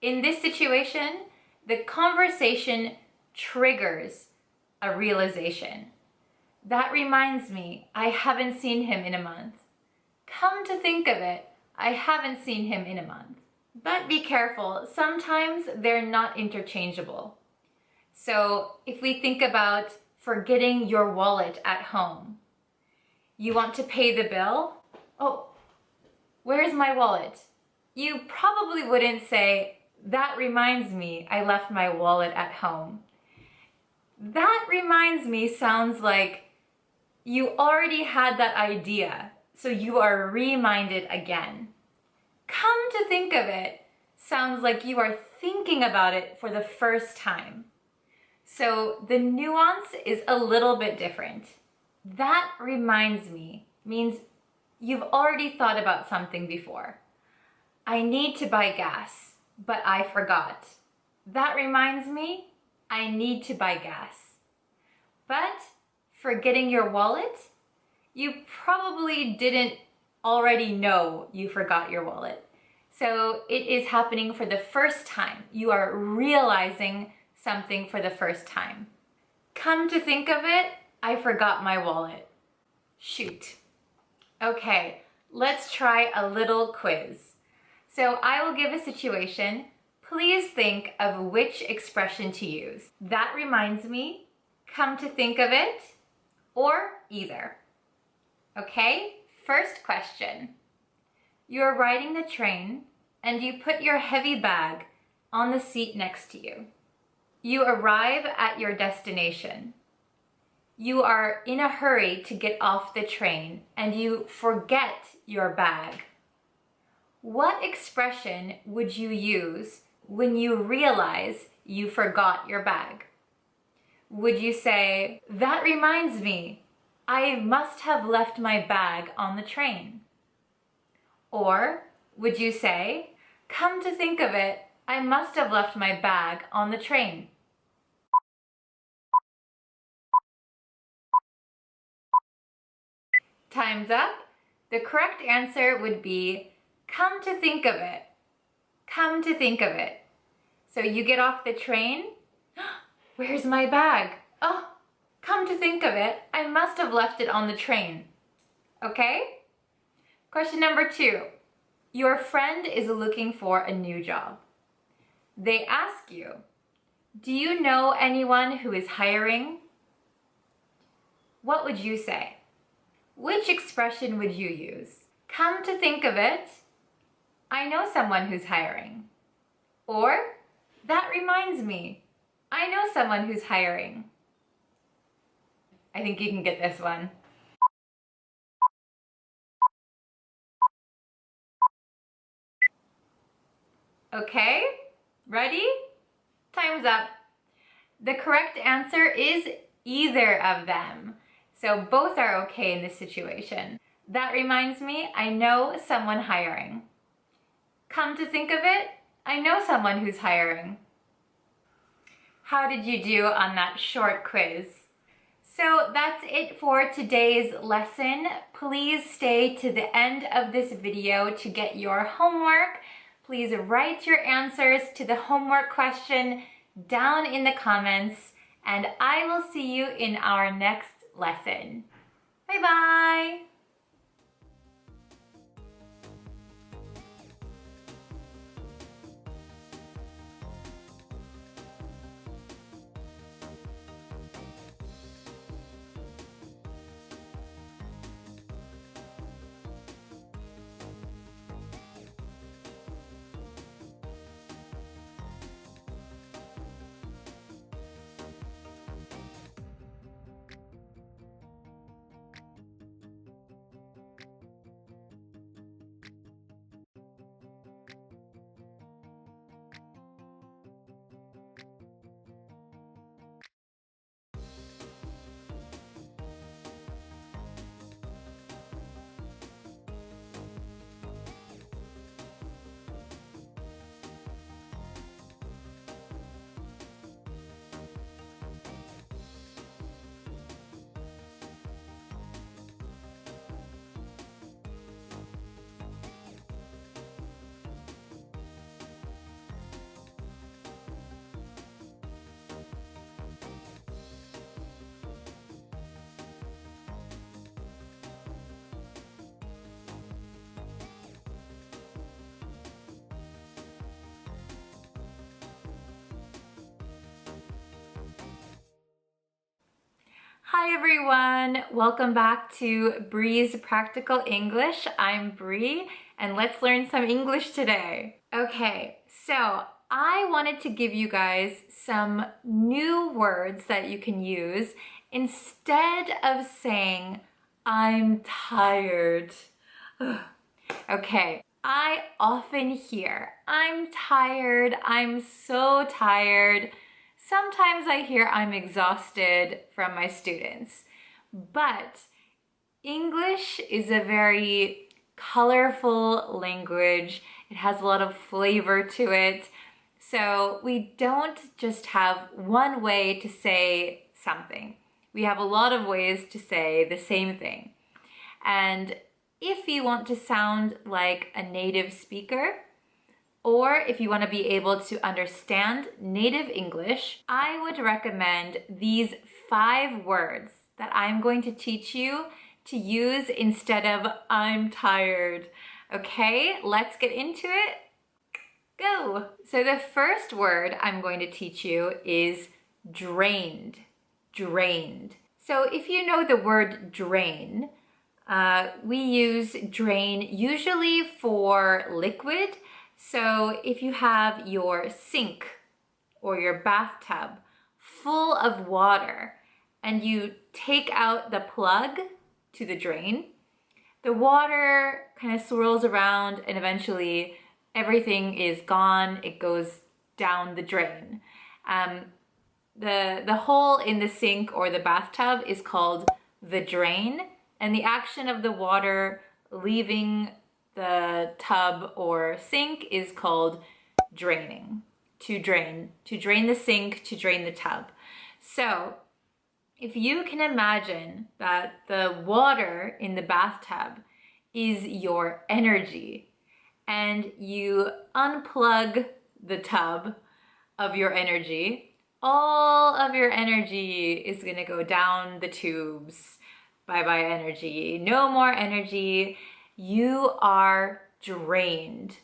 A: In this situation, the conversation triggers a realization. That reminds me, I haven't seen him in a month. Come to think of it, I haven't seen him in a month. But be careful, sometimes they're not interchangeable. So if we think about forgetting your wallet at home, you want to pay the bill? Oh, where's my wallet? You probably wouldn't say, that reminds me, I left my wallet at home. That reminds me sounds like you already had that idea, so you are reminded again. Come to think of it sounds like you are thinking about it for the first time. So the nuance is a little bit different. That reminds me means you've already thought about something before. I need to buy gas, but I forgot. That reminds me, I need to buy gas. But forgetting your wallet, you probably didn't already know you forgot your wallet. So it is happening for the first time. You are realizing something for the first time. Come to think of it, I forgot my wallet. Shoot. Okay, let's try a little quiz. So I will give a situation. Please think of which expression to use. That reminds me, come to think of it, or either. Okay, first question. You're riding the train and you put your heavy bag on the seat next to you. You arrive at your destination. You are in a hurry to get off the train and you forget your bag. What expression would you use when you realize you forgot your bag? Would you say, that reminds me, I must have left my bag on the train? Or would you say, come to think of it, I must have left my bag on the train? Time's up. The correct answer would be, come to think of it. Come to think of it. So you get off the train. Where's my bag? Oh, come to think of it, I must have left it on the train. Okay? Question number 2. Your friend is looking for a new job. They ask you, do you know anyone who is hiring? What would you say? Which expression would you use? Come to think of it, I know someone who's hiring. Or, that reminds me, I know someone who's hiring. I think you can get this one. Okay, ready? Time's up. The correct answer is either of them. So both are okay in this situation. That reminds me, I know someone hiring. Come to think of it, I know someone who's hiring. How did you do on that short quiz? So that's it for today's lesson. Please stay to the end of this video to get your homework. Please write your answers to the homework question down in the comments, and I will see you in our next lesson. Bye-bye! Hi everyone, welcome back to Bree's Practical English. I'm Bree and let's learn some English today. Okay, so I wanted to give you guys some new words that you can use instead of saying, I'm tired. Ugh. Okay, I often hear, I'm tired, I'm so tired. Sometimes I hear I'm exhausted from my students, but English is a very colorful language. It has a lot of flavor to it. So we don't just have one way to say something. We have a lot of ways to say the same thing. And if you want to sound like a native speaker,
B: Or if you want to be able to understand native English, I would recommend these 5 words that I'm going to teach you to use instead of I'm tired. Okay, let's get into it. Go! So the first word I'm going to teach you is drained. Drained. So if you know the word drain, we use drain usually for liquid. So if you have your sink or your bathtub full of water and you take out the plug to the drain, the water kind of swirls around and eventually everything is gone. It goes down the drain. The hole in the sink or the bathtub is called the drain, and the action of the water leaving the tub or sink is called draining. To drain the sink, to drain the tub. So if you can imagine that the water in the bathtub is your energy and you unplug the tub of your energy, all of your energy is gonna go down the tubes. Bye-bye energy. No more energy. You are drained.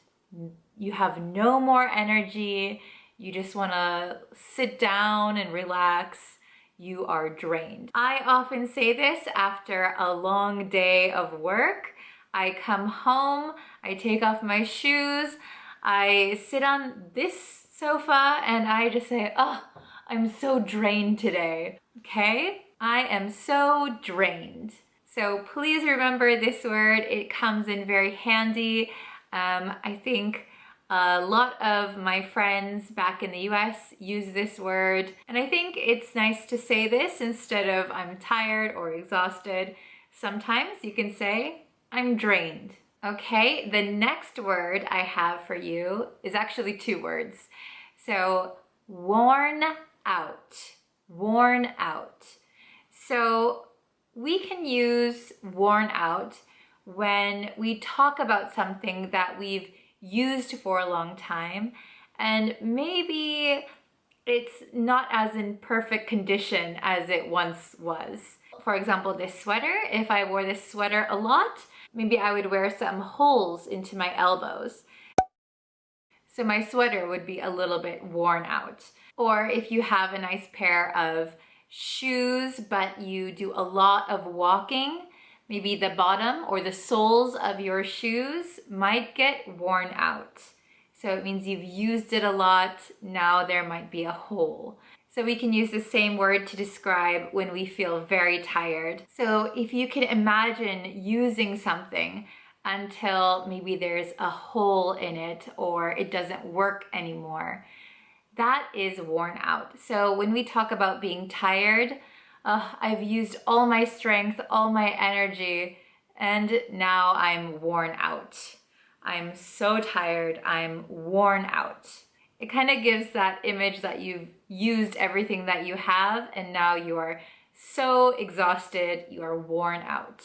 B: You have no more energy. You just wanna sit down and relax. You are drained. I often say this after a long day of work. I come home, I take off my shoes, I sit on this sofa and I just say, oh, I'm so drained today, okay? I am so drained. So please remember this word. It comes in very handy. I think a lot of my friends back in the US use this word, and I think it's nice to say this instead of I'm tired or exhausted. Sometimes you can say, I'm drained. Okay, the next word I have for you is actually 2 words. So, worn out. Worn out. So, we can use worn out when we talk about something that we've used for a long time and maybe it's not as in perfect condition as it once was. For example, this sweater, if I wore this sweater a lot, maybe I would wear some holes into my elbows. So my sweater would be a little bit worn out. Or if you have a nice pair of shoes, but you do a lot of walking, maybe the bottom or the soles of your shoes might get worn out. So it means you've used it a lot, now there might be a hole. So we can use the same word to describe when we feel very tired. So if you can imagine using something until maybe there's a hole in it or it doesn't work anymore, that is worn out. So when we talk about being tired, I've used all my strength, all my energy, and now I'm worn out. I'm so tired, I'm worn out. It kind of gives that image that you've used everything that you have and now you are so exhausted, you are worn out.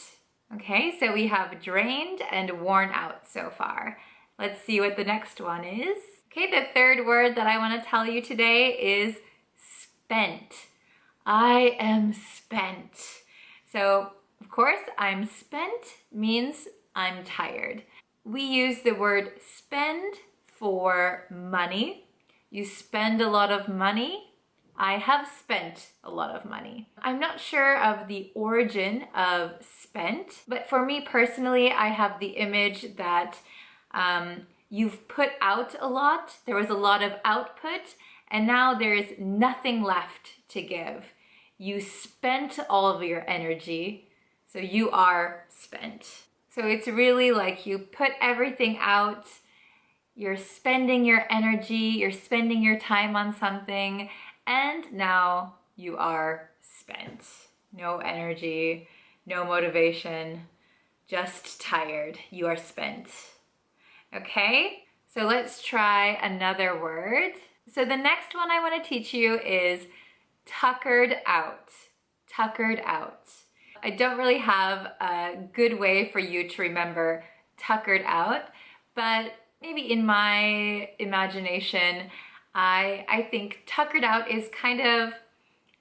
B: Okay, so we have drained and worn out so far. Let's see what the next one is. Okay, the third word that I want to tell you today is spent. I am spent. So, of course, I'm spent means I'm tired. We use the word spend for money. You spend a lot of money. I have spent a lot of money. I'm not sure of the origin of spent, but for me personally, I have the image that you've put out a lot. There was a lot of output, and now there's nothing left to give. You spent all of your energy, so you are spent. So it's really like you put everything out, you're spending your energy, you're spending your time on something, and now you are spent. No energy, no motivation, just tired. You are spent. Okay, so let's try another word. So the next one I want to teach you is tuckered out. Tuckered out. I don't really have a good way for you to remember tuckered out, but maybe in my imagination, I think tuckered out is kind of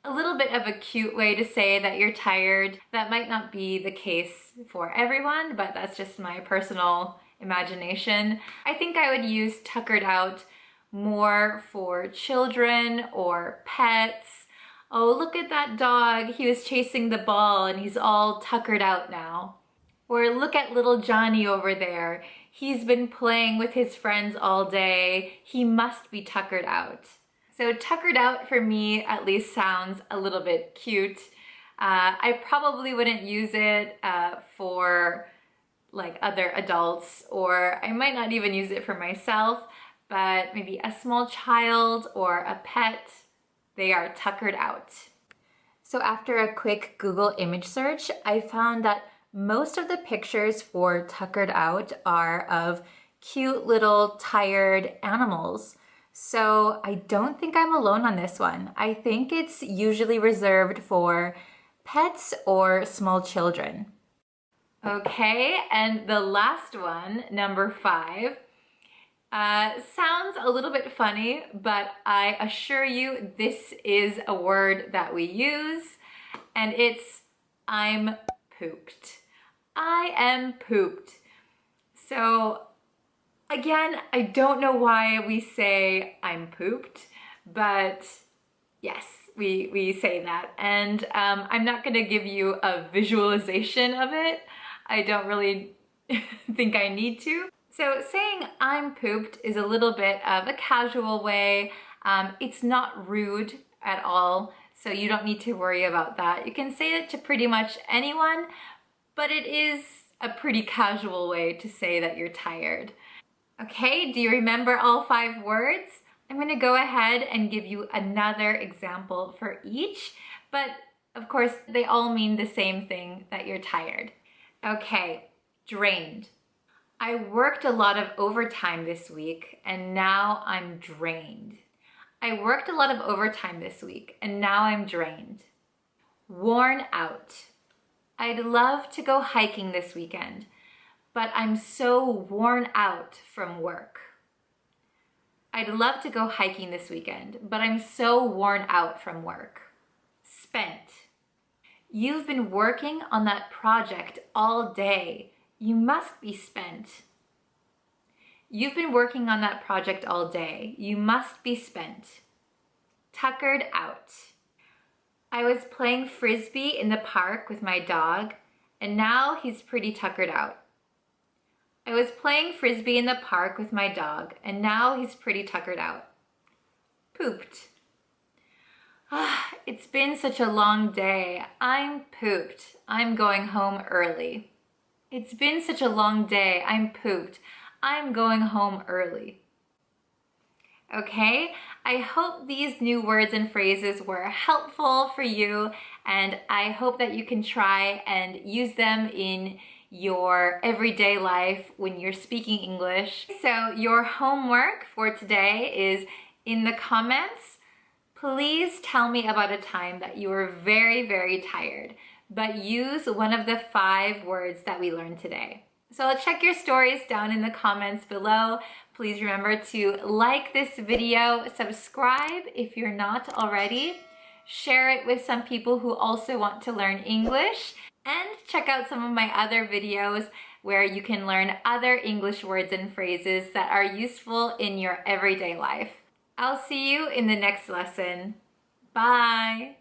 B: a little bit of a cute way to say that you're tired. That might not be the case for everyone, but that's just my personal imagination. I think I would use tuckered out more for children or pets. Oh, look at that dog. He was chasing the ball and he's all tuckered out now. Or look at little Johnny over there. He's been playing with his friends all day. He must be tuckered out. So tuckered out for me at least sounds a little bit cute. I probably wouldn't use it for like other adults, or I might not even use it for myself, but maybe a small child or a pet, they are tuckered out. So after a quick Google image search, I found that most of the pictures for tuckered out are of cute little tired animals. So I don't think I'm alone on this one. I think it's usually reserved for pets or small children. Okay, and the last one, number 5, sounds a little bit funny, but I assure you this is a word that we use, and it's I'm pooped. I am pooped. So again, I don't know why we say I'm pooped, but yes, we say that. And I'm not gonna give you a visualization of it. I don't really think I need to. So saying I'm pooped is a little bit of a casual way. It's not rude at all, so you don't need to worry about that. You can say it to pretty much anyone, but it is a pretty casual way to say that you're tired. Okay, do you remember all 5 words? I'm gonna go ahead and give you another example for each, but of course they all mean the same thing, that you're tired. Okay, drained. I worked a lot of overtime this week and now I'm drained. I worked a lot of overtime this week and now I'm drained. Worn out. I'd love to go hiking this weekend, but I'm so worn out from work. I'd love to go hiking this weekend, but I'm so worn out from work. Spent. You've been working on that project all day. You must be spent. You've been working on that project all day. You must be spent. Tuckered out. I was playing frisbee in the park with my dog, and now he's pretty tuckered out. I was playing frisbee in the park with my dog, and now he's pretty tuckered out. Pooped. It's been such a long day. I'm pooped. I'm going home early. It's been such a long day. I'm pooped. I'm going home early. Okay, I hope these new words and phrases were helpful for you, and I hope that you can try and use them in your everyday life when you're speaking English. So your homework for today is in the comments. Please tell me about a time that you were very, very tired, but use one of the 5 words that we learned today. So I'll check your stories down in the comments below. Please remember to like this video, subscribe if you're not already, share it with some people who also want to learn English, and check out some of my other videos where you can learn other English words and phrases that are useful in your everyday life. I'll see you in the next lesson. Bye!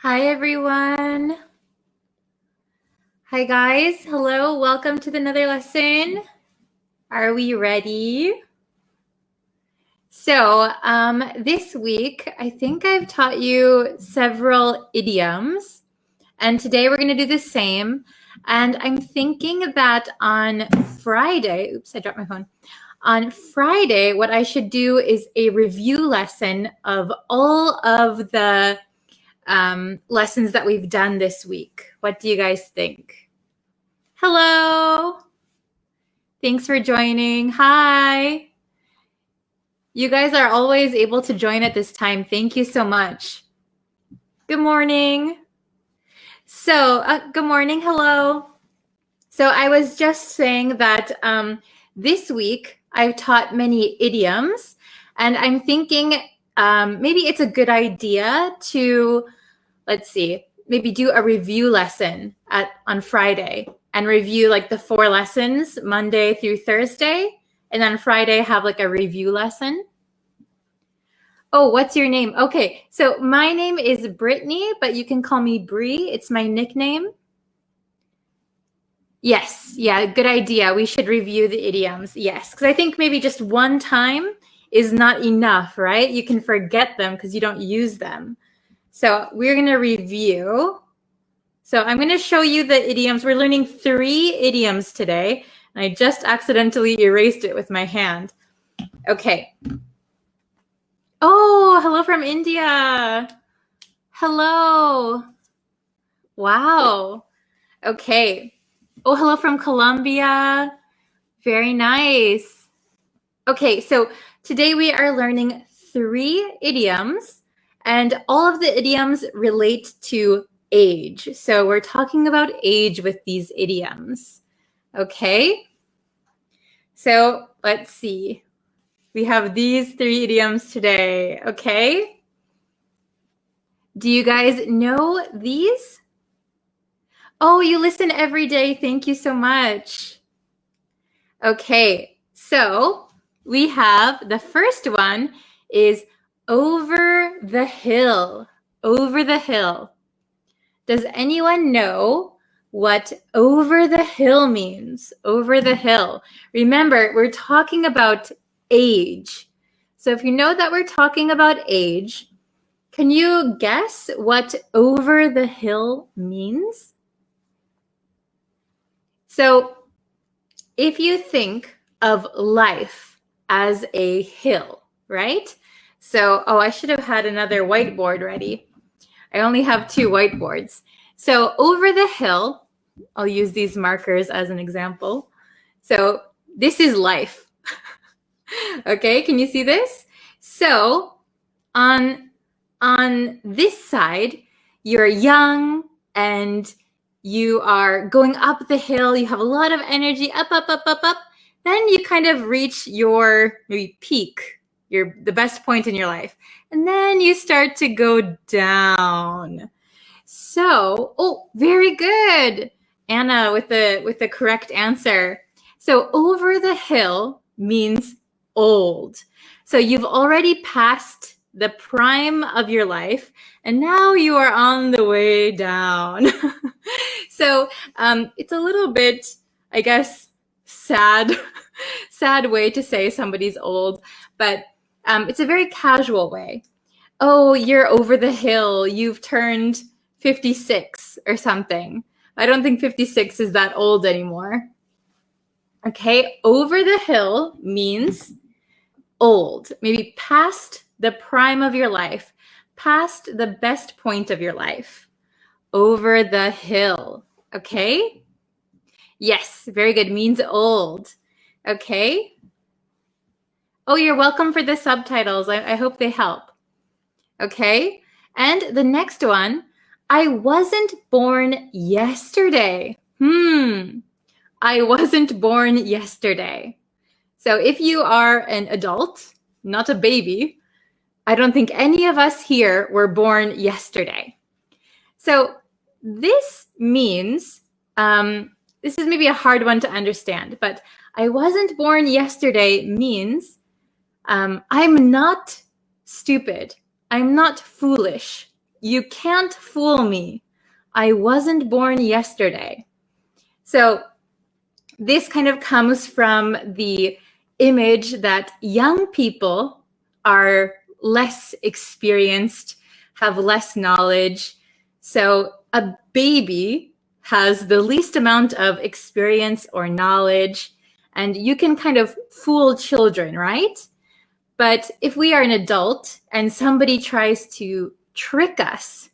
B: Hi everyone. Hi guys. Hello. Welcome to another lesson. Are we ready? So this week, I think I've taught you several idioms, and today we're going to do the same. And I'm thinking that on Friday, oops, I dropped my phone. On Friday, what I should do is a review lesson of all of the lessons that we've done this week. What do you guys think? Hello.
A: Thanks for joining. Hi. You guys are always able to join at this time. Thank you so much. Good morning. So, good morning. Hello. So, I was just saying that this week I've taught many idioms, and I'm thinking maybe it's a good idea to, let's see, maybe do a review lesson on Friday and review like the 4 lessons Monday through Thursday, and then Friday have like a review lesson. Oh, what's your name? Okay, so my name is Brittany, but you can call me Bree. It's my nickname. Yes, yeah, good idea. We should review the idioms. Yes, because I think maybe just one time is not enough, right? You can forget them because you don't use them. So we're going to review. So I'm going to show you the idioms. We're learning 3 idioms today. And I just accidentally erased it with my hand. Okay. Oh, hello from India. Hello. Wow. Okay. Oh, hello from Colombia. Very nice. Okay, so today we are learning 3 idioms, and all of the idioms relate to age. So we're talking about age with these idioms. Okay? So let's see. We have these 3 idioms today. Okay? Do you guys know these? Oh, you listen every day. Thank you so much. Okay, so we have the first one is over the hill. Over the hill. Does anyone know what over the hill means? Over the hill. Remember, we're talking about age. So if you know that we're talking about age, can you guess what over the hill means? So if you think of life as a hill, right? So, oh, I should have had another whiteboard ready. I only have 2 whiteboards. So over the hill, I'll use these markers as an example. So this is life. Okay, can you see this? So on this side, you're young and you are going up the hill. You have a lot of energy, up, up, up, up, up. Then you kind of reach your maybe peak, the best point in your life. And then you start to go down. So, oh, very good. Anna with the correct answer. So over the hill means old. So you've already passed the prime of your life, and now you are on the way down. So it's a little bit, I guess, sad way to say somebody's old, but it's a very casual way. Oh, you're over the hill. You've turned 56 or something. I don't think 56 is that old anymore. Okay, over the hill means old, maybe past the prime of your life, past the best point of your life. Over the hill. Okay? Yes, very good. Means old. Okay? Oh, you're welcome for the subtitles. I hope they help. Okay? And the next one, I wasn't born yesterday. I wasn't born yesterday. So if you are an adult, not a baby, I don't think any of us here were born yesterday. So this means, this is maybe a hard one to understand, but I wasn't born yesterday means I'm not stupid. I'm not foolish. You can't fool me. I wasn't born yesterday. So this kind of comes from the image that young people are less experienced, have less knowledge. So a baby has the least amount of experience or knowledge, and you can kind of fool children, right? But if we are an adult and somebody tries to trick us,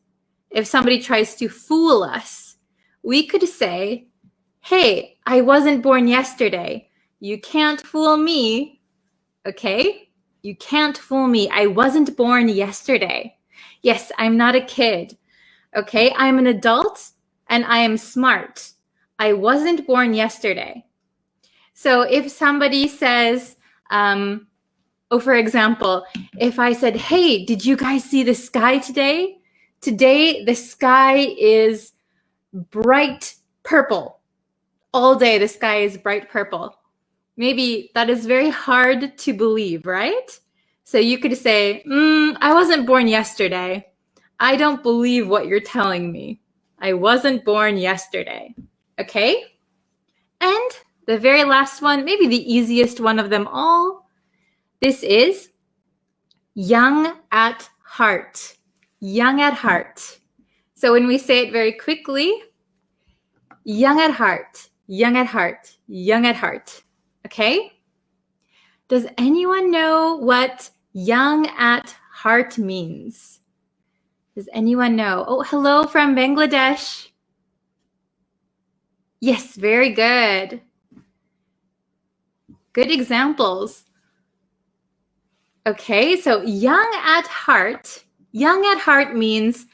A: if somebody tries to fool us, we could say, hey, I wasn't born yesterday. You can't fool me. Okay? You can't fool me. I wasn't born yesterday. Yes, I'm not a kid. Okay? I'm an adult and I am smart. I wasn't born yesterday. So if somebody says, for example, if I said, hey, did you guys see the sky today? Today, the sky is bright purple. All day, the sky is bright purple. Maybe that is very hard to believe, right? So you could say, I wasn't born yesterday. I don't believe what you're telling me. I wasn't born yesterday. Okay? And the very last one, maybe the easiest one of them all, this is young at heart. Young at heart. So when we say it very quickly, young at heart, young at heart, young at heart. Okay? Does anyone know what young at heart means? Does anyone know? Oh, hello from Bangladesh. Yes, very good. Good examples. Okay, so young at heart means,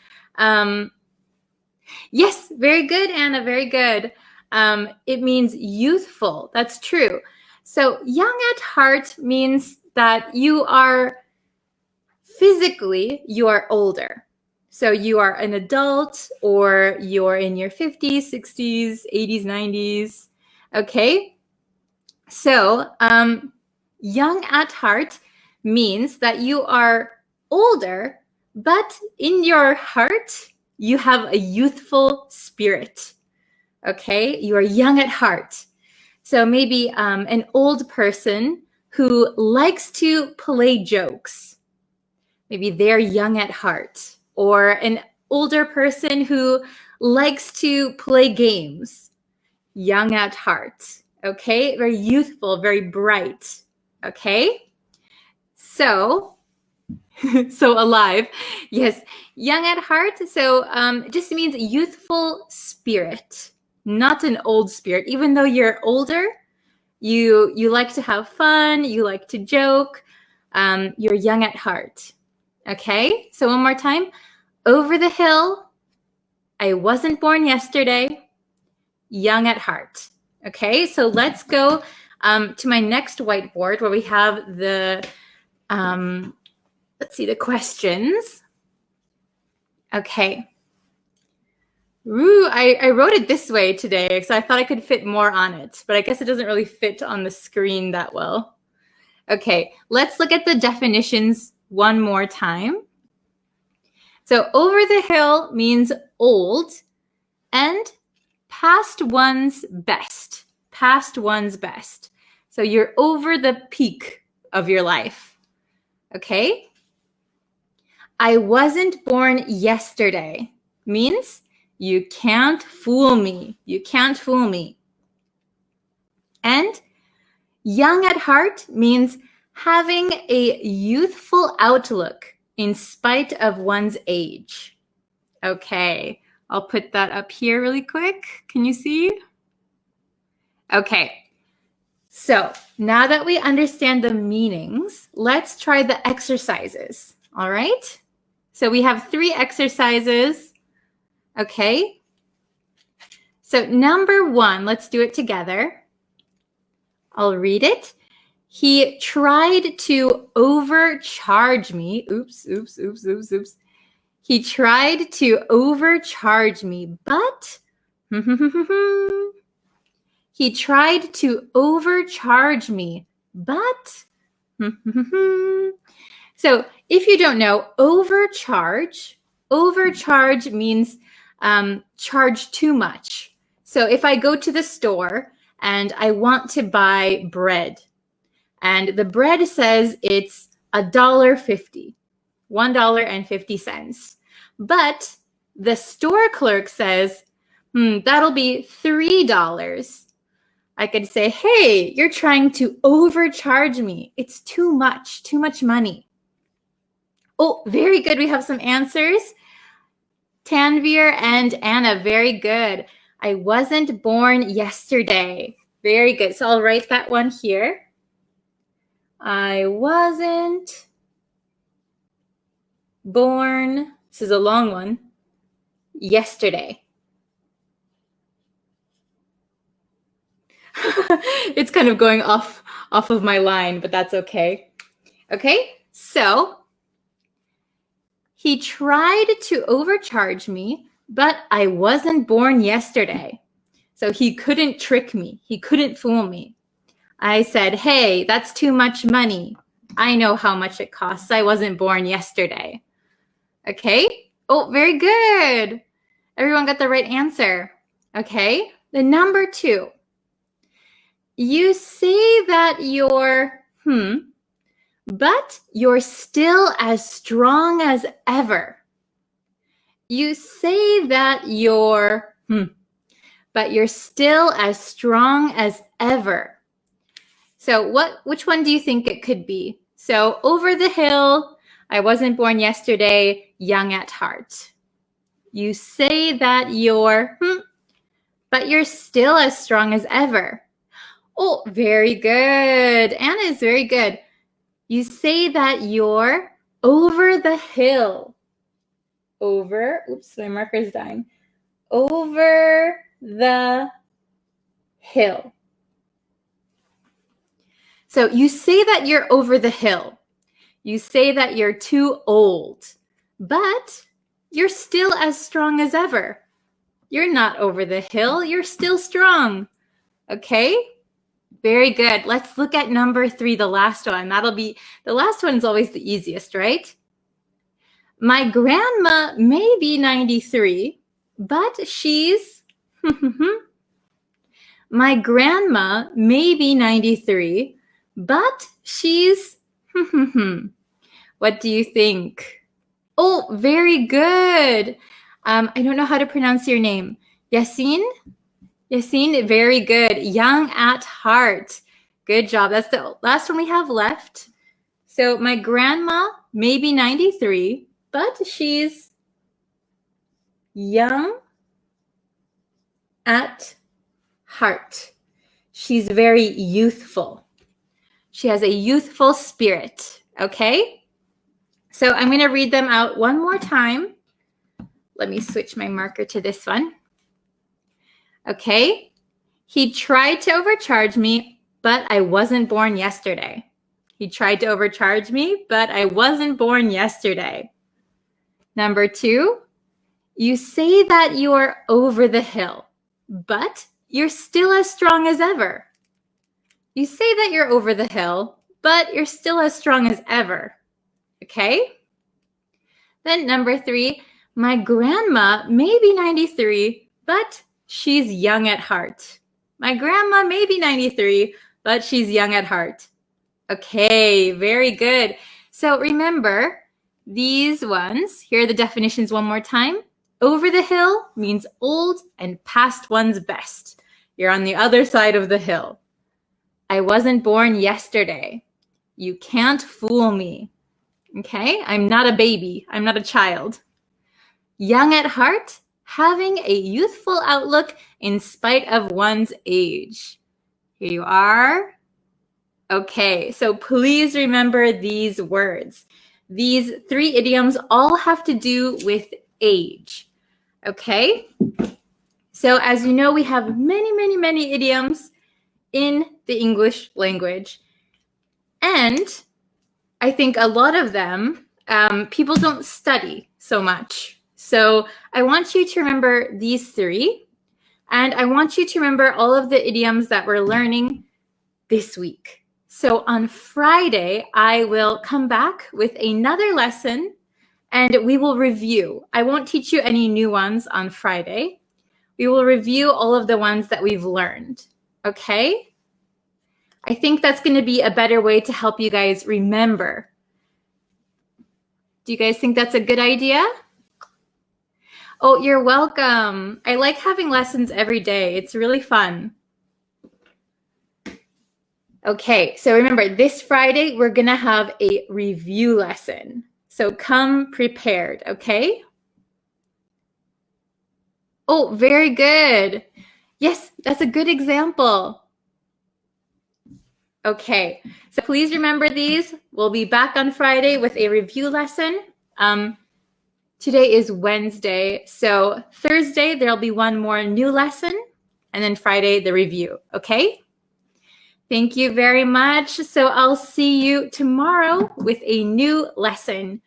A: yes, very good, Anna, very good. It means youthful, that's true. So young at heart means that you are physically, you are older. So you are an adult or you're in your 50s, 60s, 80s, 90s. Okay, so young at heart means that you are older, but in your heart, you have a youthful spirit. Okay, you are young at heart. So maybe an old person who likes to play jokes. Maybe they're young at heart. Or an older person who likes to play games. Young at heart. Okay, very youthful, very bright. Okay, so alive. Yes, young at heart. So it just means youthful spirit, not an old spirit. Even though you're older, you like to have fun, you like to joke, you're young at heart. Okay, so one more time. Over the hill, I wasn't born yesterday, young at heart. Okay, so let's go to my next whiteboard where we have the, let's see, the questions. Okay. Ooh, I wrote it this way today because I thought I could fit more on it, but I guess it doesn't really fit on the screen that well. Okay, let's look at the definitions one more time. So over the hill means old and past one's best. Past one's best. So you're over the peak of your life. Okay? I wasn't born yesterday means you can't fool me. You can't fool me. And young at heart means having a youthful outlook in spite of one's age. Okay, I'll put that up here really quick. Can you see? Okay, so now that we understand the meanings, let's try the exercises, all right? So we have 3 exercises, okay? So number 1, let's do it together. I'll read it. He tried to overcharge me. Oops. He tried to overcharge me, but he tried to overcharge me, but so if you don't know, overcharge means charge too much. So if I go to the store and I want to buy bread, and the bread says it's $1.50, $1.50. But the store clerk says, that'll be $3. I could say, hey, you're trying to overcharge me. It's too much money. Oh, very good. We have some answers. Tanvir and Anna, very good. I wasn't born yesterday. Very good. So I'll write that one here. I wasn't born, this is a long one, yesterday. It's kind of going off of my line, but that's okay. Okay, so he tried to overcharge me, but I wasn't born yesterday. So he couldn't trick me. He couldn't fool me. I said, hey, that's too much money. I know how much it costs. I wasn't born yesterday. Okay. Oh, very good. Everyone got the right answer. Okay. The number 2. You say that you're, but you're still as strong as ever. You say that you're, but you're still as strong as ever. So which one do you think it could be? So over the hill, I wasn't born yesterday, young at heart. You say that you're, but you're still as strong as ever. Oh, very good. Anna is very good. You say that you're over the hill. Over, oops, my marker's dying. Over the hill. So you say that you're over the hill. You say that you're too old, but you're still as strong as ever. You're not over the hill. You're still strong. Okay? Very good. Let's look at number 3, the last one. The last one is always the easiest, right? My grandma may be 93, but she's, my grandma may be 93, but she's, what do you think? Oh, very good. I don't know how to pronounce your name. Yasin? Yasin, very good. Young at heart. Good job. That's the last one we have left. So my grandma may be 93, but she's young at heart. She's very youthful. She has a youthful spirit. Okay? So I'm going to read them out one more time. Let me switch my marker to this one. Okay? He tried to overcharge me, but I wasn't born yesterday. He tried to overcharge me, but I wasn't born yesterday. Number 2, you say that you're over the hill, but you're still as strong as ever. You say that you're over the hill, but you're still as strong as ever. Okay? Then number 3, my grandma may be 93, but she's young at heart. My grandma may be 93, but she's young at heart. Okay, very good. So remember, these ones, here are the definitions one more time. Over the hill means old and past one's best. You're on the other side of the hill. I wasn't born yesterday. You can't fool me. Okay, I'm not a baby. I'm not a child. Young at heart, having a youthful outlook in spite of one's age. Here you are. Okay, so please remember these words. These 3 idioms all have to do with age. Okay? So as you know, we have many idioms in the English language. And I think a lot of them, people don't study so much. So I want you to remember these 3. And I want you to remember all of the idioms that we're learning this week. So on Friday, I will come back with another lesson and we will review. I won't teach you any new ones on Friday. We will review all of the ones that we've learned. Okay? I think that's going to be a better way to help you guys remember. Do you guys think that's a good idea? Oh, you're welcome. I like having lessons every day. It's really fun. Okay, so remember, this Friday, we're going to have a review lesson. So come prepared, okay? Oh, very good. Yes, that's a good example. Okay, so please remember these. We'll be back on Friday with a review lesson. Today is Wednesday, so Thursday there'll be one more new lesson, and then Friday the review, okay? Thank you very much. So I'll see you tomorrow with a new lesson.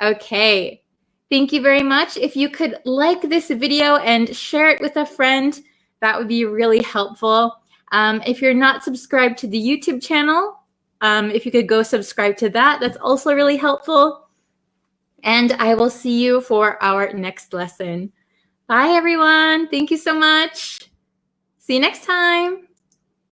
A: Okay, thank you very much. If you could like this video and share it with a friend, that would be really helpful. If you're not subscribed to the YouTube channel, if you could go subscribe to that, that's also really helpful. And I will see you for our next lesson. Bye, everyone. Thank you so much. See you next time.